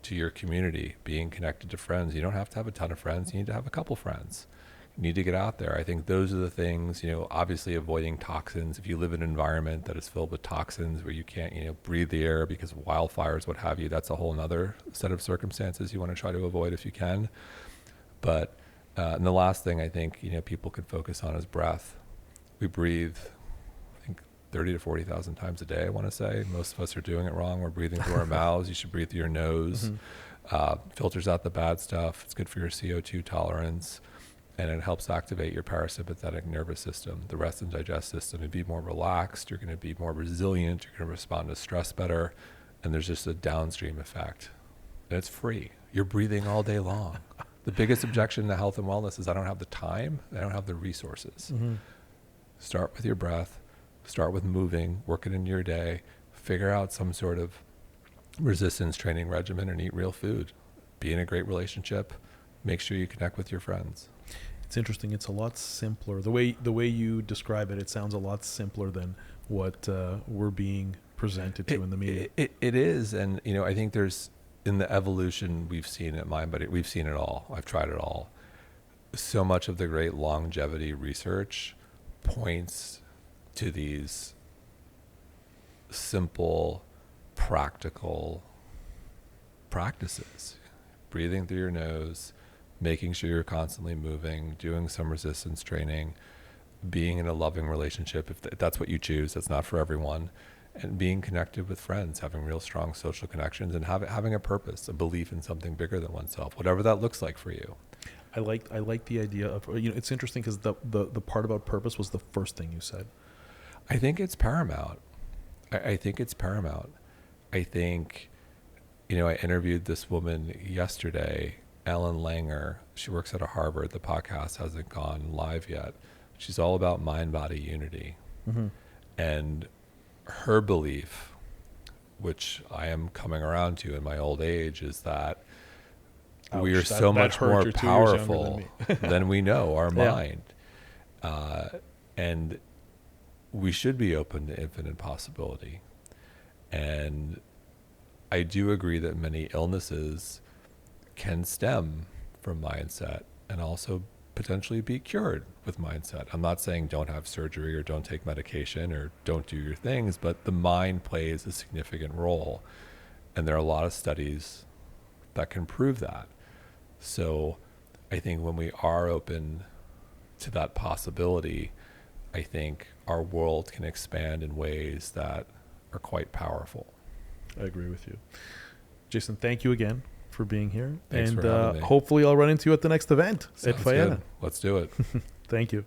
to your community, being connected to friends, you don't have to have a ton of friends. You need to have a couple friends. You need to get out there. I think those are the things, obviously avoiding toxins. If you live in an environment that is filled with toxins where you can't, breathe the air because of wildfires, what have you, that's a whole nother set of circumstances you want to try to avoid if you can. But, and the last thing I think, people could focus on is breath. We breathe, I think 30 to 40,000 times a day, I want to say. Most of us are doing it wrong. We're breathing through our mouths. You should breathe through your nose. Mm-hmm. Filters out the bad stuff. It's good for your CO2 tolerance. And it helps activate your parasympathetic nervous system, the rest and digest system, and be more relaxed. You're going to be more resilient. You're going to respond to stress better. And there's just a downstream effect. And it's free. You're breathing all day long. The biggest objection to health and wellness is I don't have the time. I don't have the resources. Mm-hmm. Start with your breath. Start with moving. Work it into your day. Figure out some sort of resistance training regimen and eat real food. Be in a great relationship. Make sure you connect with your friends. It's interesting. It's a lot simpler. The way you describe it, it sounds a lot simpler than what we're being presented to in the media. It is, and I think there's in the evolution we've seen at MindBody, we've seen it all. I've tried it all. So much of the great longevity research points to these simple, practical practices. Breathing through your nose, making sure you're constantly moving, doing some resistance training, being in a loving relationship, if that's what you choose. That's not for everyone. And being connected with friends, having real strong social connections, and having a purpose, a belief in something bigger than oneself, whatever that looks like for you. I like the idea of, it's interesting because the part about purpose was the first thing you said. I think it's paramount. I think it's paramount. I think, I interviewed this woman yesterday, Ellen Langer. She works at Harvard. The podcast hasn't gone live yet, She's all about mind-body unity. And her belief, which I am coming around to in my old age, is that we are so much more powerful than we know our mind. And we should be open to infinite possibility. And I do agree that many illnesses can stem from mindset and also potentially be cured with mindset. I'm not saying don't have surgery or don't take medication or don't do your things, but the mind plays a significant role. And there are a lot of studies that can prove that. So I think when we are open to that possibility, I think our world can expand in ways that are quite powerful. I agree with you. Jason, thank you again for being here. Thanks for having me. Hopefully I'll run into you at the next event at Sounds Faena. good. Let's do it. Thank you.